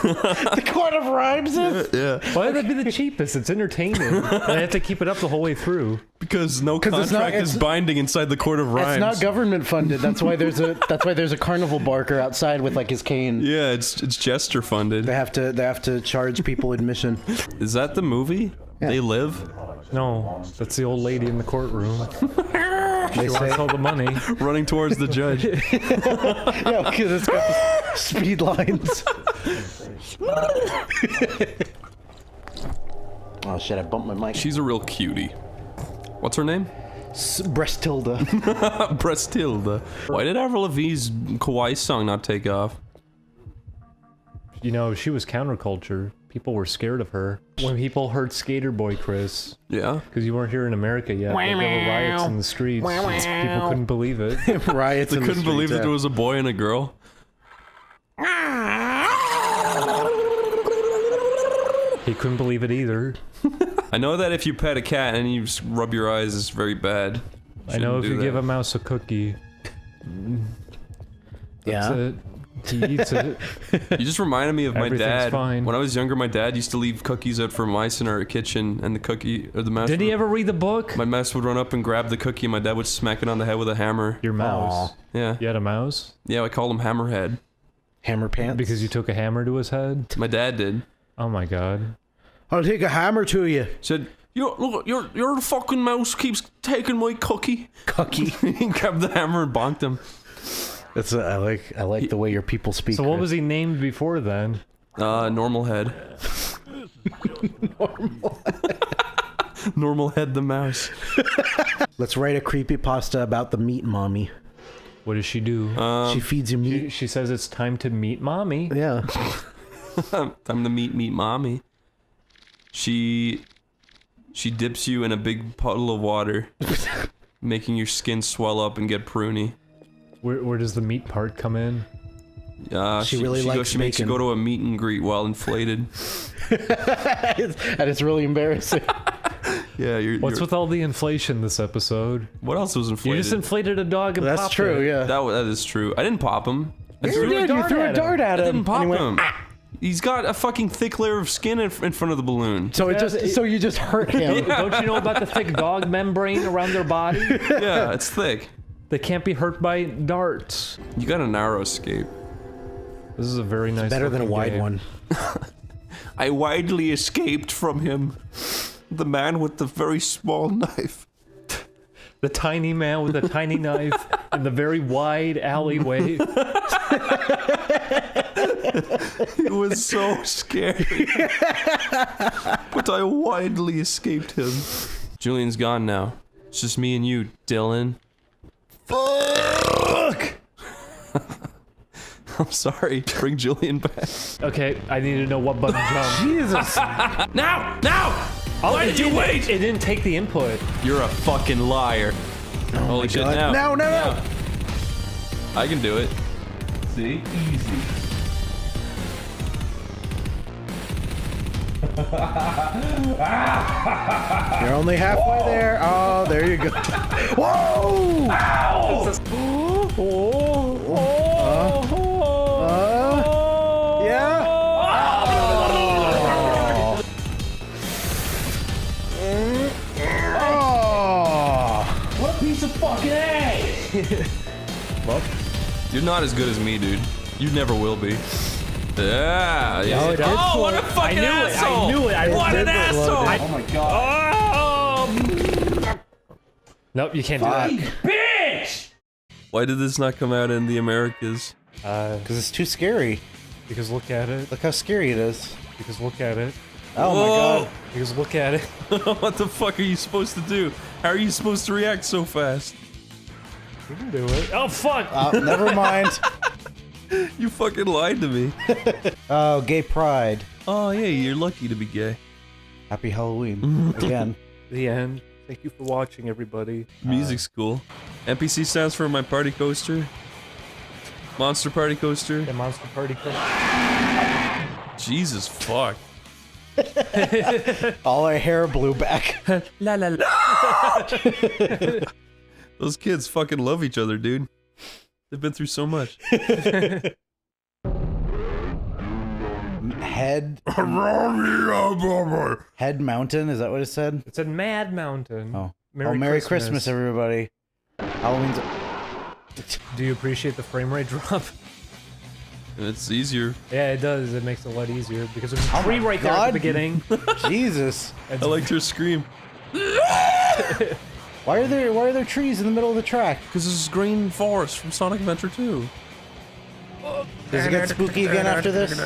The court of rhymes is? Yeah. Why would that be the cheapest? It's entertaining. And I have to keep it up the whole way through. Because no contract is binding inside the court of rhymes. It's not government funded. That's why there's a carnival barker outside with like his cane. Yeah, it's jester funded. They have to charge people admission. Is that the movie? Yeah. They Live? No, that's the old lady in the courtroom. They She wants all the money. Running towards the judge. Yeah, because it's got the speed lines. Oh shit! I bumped my mic. She's a real cutie. What's her name? Breastilda. Breastilda. Why did Avril Lavigne's Kawaii song not take off? You know, she was counterculture. People were scared of her. When people heard Skater Boy Chris. Yeah? Because you weren't here in America yet. But there were riots in the streets. People couldn't believe it. Riots They in the couldn't believe streets, that there was a boy and a girl. He couldn't believe it either. I know that if you pet a cat and you just rub your eyes, it's very bad. I know if Shouldn't you do give that. a mouse a cookie. Yeah. That's it. He eats it. You just reminded me of my Everything's dad. fine. When I was younger, my dad used to leave cookies out for mice in our kitchen, and the mouse. Did he ever read the book? My mouse would run up and grab the cookie, and my dad would smack it on the head with a hammer. Your mouse. Yeah. You had a mouse? Yeah, I called him Hammerhead. Hammer pants? Because you took a hammer to his head? My dad did. Oh my god. I'll take a hammer to you. Said, Look, your fucking mouse keeps taking my cookie. Cookie. He grabbed the hammer and bonked him. That's I like the way your people speak. So what was he named before then? Normal Head. Normal Head the mouse. Let's write a creepypasta about the meat mommy. What does she do? She feeds you meat. She says it's time to meet mommy. Yeah. Time to meet mommy. She dips you in a big puddle of water, making your skin swell up and get pruny. Where does the meat part come in? She really likes She makes you bacon. go to a meet and greet while inflated. And it's really embarrassing. Yeah, What's with all the inflation this episode? What else was inflated? You just inflated a dog and That's popped true, it. yeah. That is true. I didn't pop him. You did. You threw a dart at him. I didn't pop and he him. went, "Ah." He's got a fucking thick layer of skin in front of the balloon. So you just hurt him. Don't you know about the thick dog membrane around their body? Yeah, it's thick. They can't be hurt by darts. You got a narrow escape. This is a very nice. Better than a looking wide game. one. I widely escaped from him. The man with the very small knife. The tiny man with a tiny knife in the very wide alleyway. It was so scary. But I widely escaped him. Julian's gone now. It's just me and you, Dylan. Fuck! I'm sorry. Bring Julian back. Okay, I need to know what button jump. Jesus! Now! Why did you wait? It didn't take the input. You're a fucking liar. Holy shit, God. now. No. I can do it. See? Easy. You're only halfway there. Oh, there you go. Whoa! Yeah. Oh. What a piece of fucking ass! Well, you're not as good as me, dude. You never will be. Yeah. No, it is Oh, what a fucking asshole! I knew it. What an asshole! Oh my god. Nope, you can't do that. Bitch! Why did this not come out in the Americas? Because it's too scary. Because look at it. Look how scary it is. Because look at it. Oh my god. Because look at it. What the fuck are you supposed to do? How are you supposed to react so fast? You can do it. Oh fuck! Never mind. You fucking lied to me. Oh, gay pride. Oh yeah, you're lucky to be gay. Happy Halloween. Again. The end. Thank you for watching, everybody. Music's cool. NPC stands for my party coaster. Monster party coaster. The monster party coaster. Jesus fuck. All our hair blew back. La la la. Those kids fucking love each other, dude. They've been through so much. Head Mountain, is that what it said? It said Mad Mountain. Oh. Merry Christmas, everybody. Halloween's. Do you appreciate the frame rate drop? It's easier. Yeah, it does. It makes it a lot easier because there's Oh a tree my right there at God. the beginning. Jesus. I liked your scream. Why are there trees in the middle of the track? Because this is green forest from Sonic Adventure 2. Does it get spooky again after this?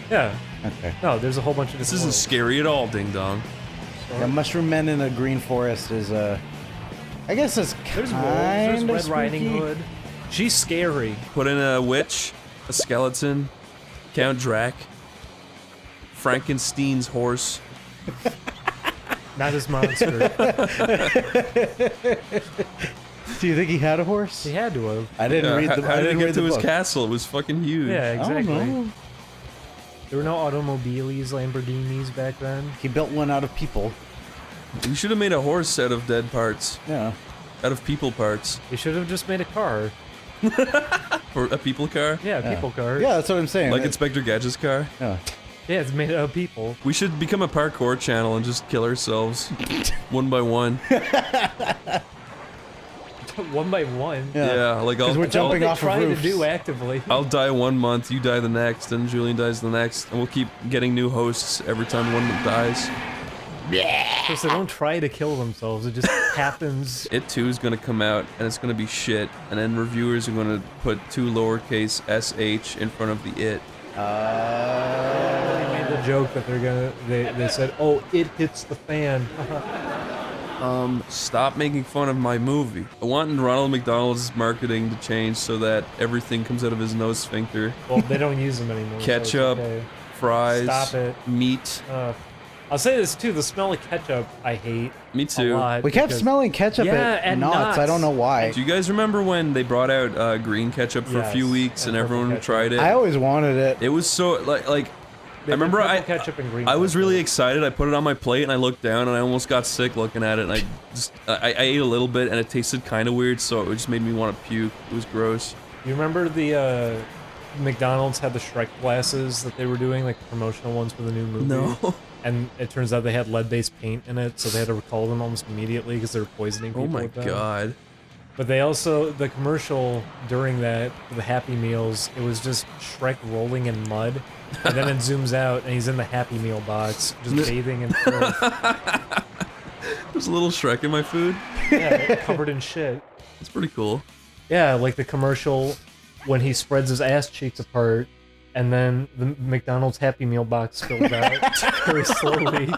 Yeah. Okay. No, there's a whole bunch of This different isn't scary at all, Ding Dong. Yeah, Mushroom Men in a Green Forest is I guess it's There's wolves. kind There's of Red Riding spooky. Hood. She's scary. Put in a witch, a skeleton, Count Drac, Frankenstein's horse. Not his monster. Do you think he had a horse? He had to have. I didn't read the. How I did didn't he read get to the his book. castle? It was fucking huge. Yeah, I don't exactly. know. There were no automobiles, Lamborghinis back then. He built one out of people. You should have made a horse out of dead parts. Yeah. Out of people parts. They should have just made a car. For a people car? Yeah, people car. Yeah, that's what I'm saying. Like Inspector Gadget's car? Yeah. Yeah, it's made out of people. We should become a parkour channel and just kill ourselves. one by one. One by one. Yeah, like I'll... we're jumping off of roofs. To do actively. I'll die 1 month, you die the next, and Julian dies the next, and we'll keep getting new hosts every time one dies. Because they don't try to kill themselves, it just happens. It 2 is gonna come out, and it's gonna be shit, and then reviewers are gonna put 2 lowercase sh in front of the it. They made the joke that they said, oh, it hits the fan. Stop making fun of my movie. I want Ronald McDonald's marketing to change so that everything comes out of his nose sphincter. Well, they don't use them anymore. Ketchup, so it's okay. fries, Stop it. meat. I'll say this too, the smell of ketchup I hate. Me too. A lot We kept because- smelling ketchup at Knott's. I don't know why. Do you guys remember when they brought out green ketchup for a few Yes, weeks and and everyone purple tried it? I always wanted it. It was so like I remember purple ketchup and green I was really excited. I put it on my plate and I looked down and I almost got sick looking at it. And I ate a little bit and it tasted kind of weird, so it just made me want to puke. It was gross. You remember the McDonald's had the Shrek glasses that they were doing, like the promotional ones for the new movie? No. And it turns out they had lead-based paint in it, so they had to recall them almost immediately because they were poisoning people Oh my with them. god. But they also, the commercial during that, the Happy Meals, it was just Shrek rolling in mud. And then it zooms out and he's in the Happy Meal box, just bathing in filth. There's a little Shrek in my food. Yeah, covered in shit. It's pretty cool. Yeah, like the commercial when he spreads his ass cheeks apart and then the McDonald's Happy Meal box spills out very slowly.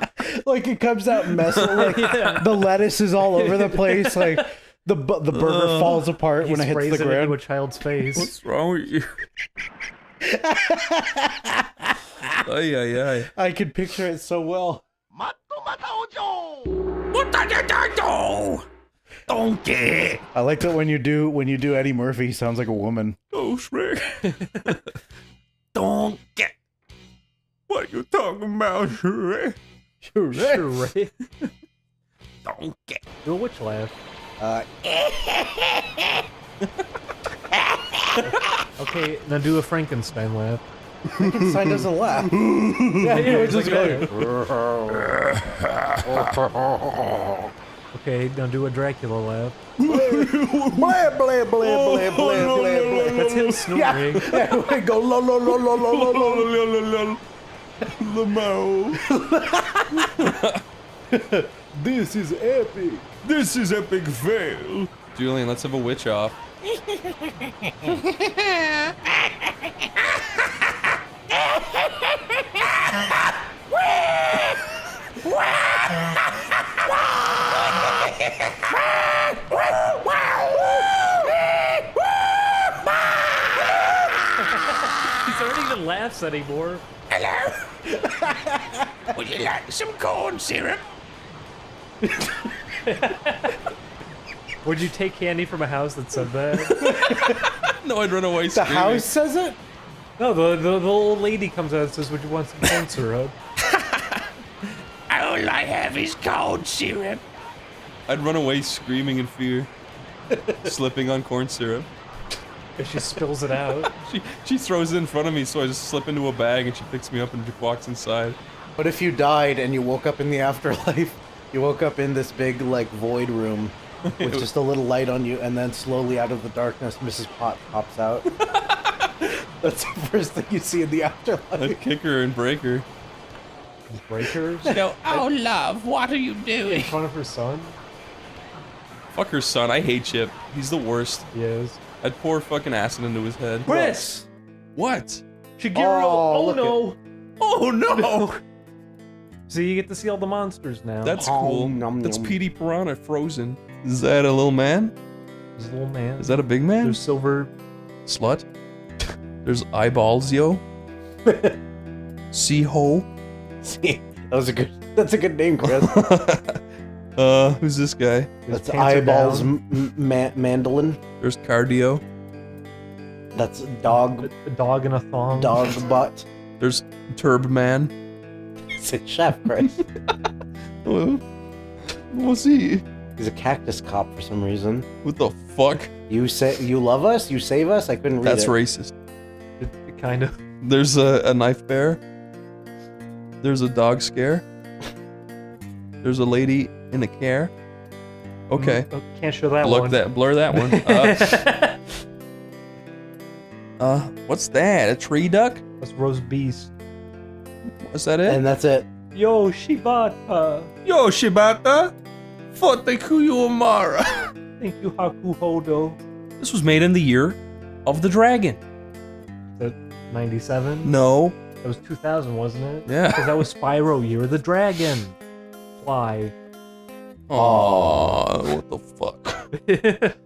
Like it comes out messy. Like the lettuce is all over the place. Like the burger falls apart He when it hits sprays the it into ground. a child's face. What's wrong with you? Ay, ay, ay. I can picture it so well. Donkey. I like that when you do Eddie Murphy, he sounds like a woman. Oh, Shrek. Donkey. What are you talking about, Shrek? Shrek. Donkey. Do a witch laugh. Okay, now do a Frankenstein laugh. Frankenstein doesn't laugh. Yeah, it's just going. Okay, now do a Dracula laugh. Blah blah blah blah blah blah. That's him snoring. Yeah, we go lo lo lo lo lo lo lo lo lo. This is epic. This is epic fail. Julian, let's have a witch off. He already even laughs anymore. Hello? Would you like some corn syrup? Would you take candy from a house that said that? No, I'd run away The screaming. house says it? No, the old lady comes out and says, would you want some corn syrup? All I have is corn syrup. I'd run away screaming in fear. Slipping on corn syrup. If she spills it out. She throws it in front of me, so I just slip into a bag and she picks me up and walks inside. But if you died and you woke up in the afterlife, you woke up in this big like void room with just a little light on you, and then slowly out of the darkness, Mrs. Pot pops out. That's the first thing you see in the afterlife. I'd kick her and break her. Breakers? Go, oh love, what are you doing? In front of her son? Fuck her son, I hate Chip. He's the worst. He is. I'd pour fucking acid into his head. Chris! What? Shigeru! Oh, Oh no! Oh no! So you get to see all the monsters now. That's Oh, cool. nom, That's nom. Petey Piranha frozen. Is that a little man? There's a little man. Is that a big man? There's silver. Slut? There's eyeballs, yo. Sea hole. That's a good name, Chris. Who's this guy? That's pants are eyeballs down. mandolin. There's cardio. That's dog A dog in a thong. dog butt. There's Turb Man. It's a chef, Chris. Hello. What's he? He's a cactus cop for some reason. What the fuck? You love us? You save us? I couldn't read That's it. racist. Kind of. There's a knife bear. There's a dog scare. There's a lady in a care. Okay. Can't show that one. Blur that one. What's that? A tree duck? That's roast beast. Was that it? And that's it. Yo, Shibata. Yo, Shibata. Foteku Amara. Thank you, Haku Hodo. This was made in the year of the dragon. That 97? No. That was 2000, wasn't it? Yeah. Because that was Spyro, Year of the Dragon. Fly. Aww, what the fuck?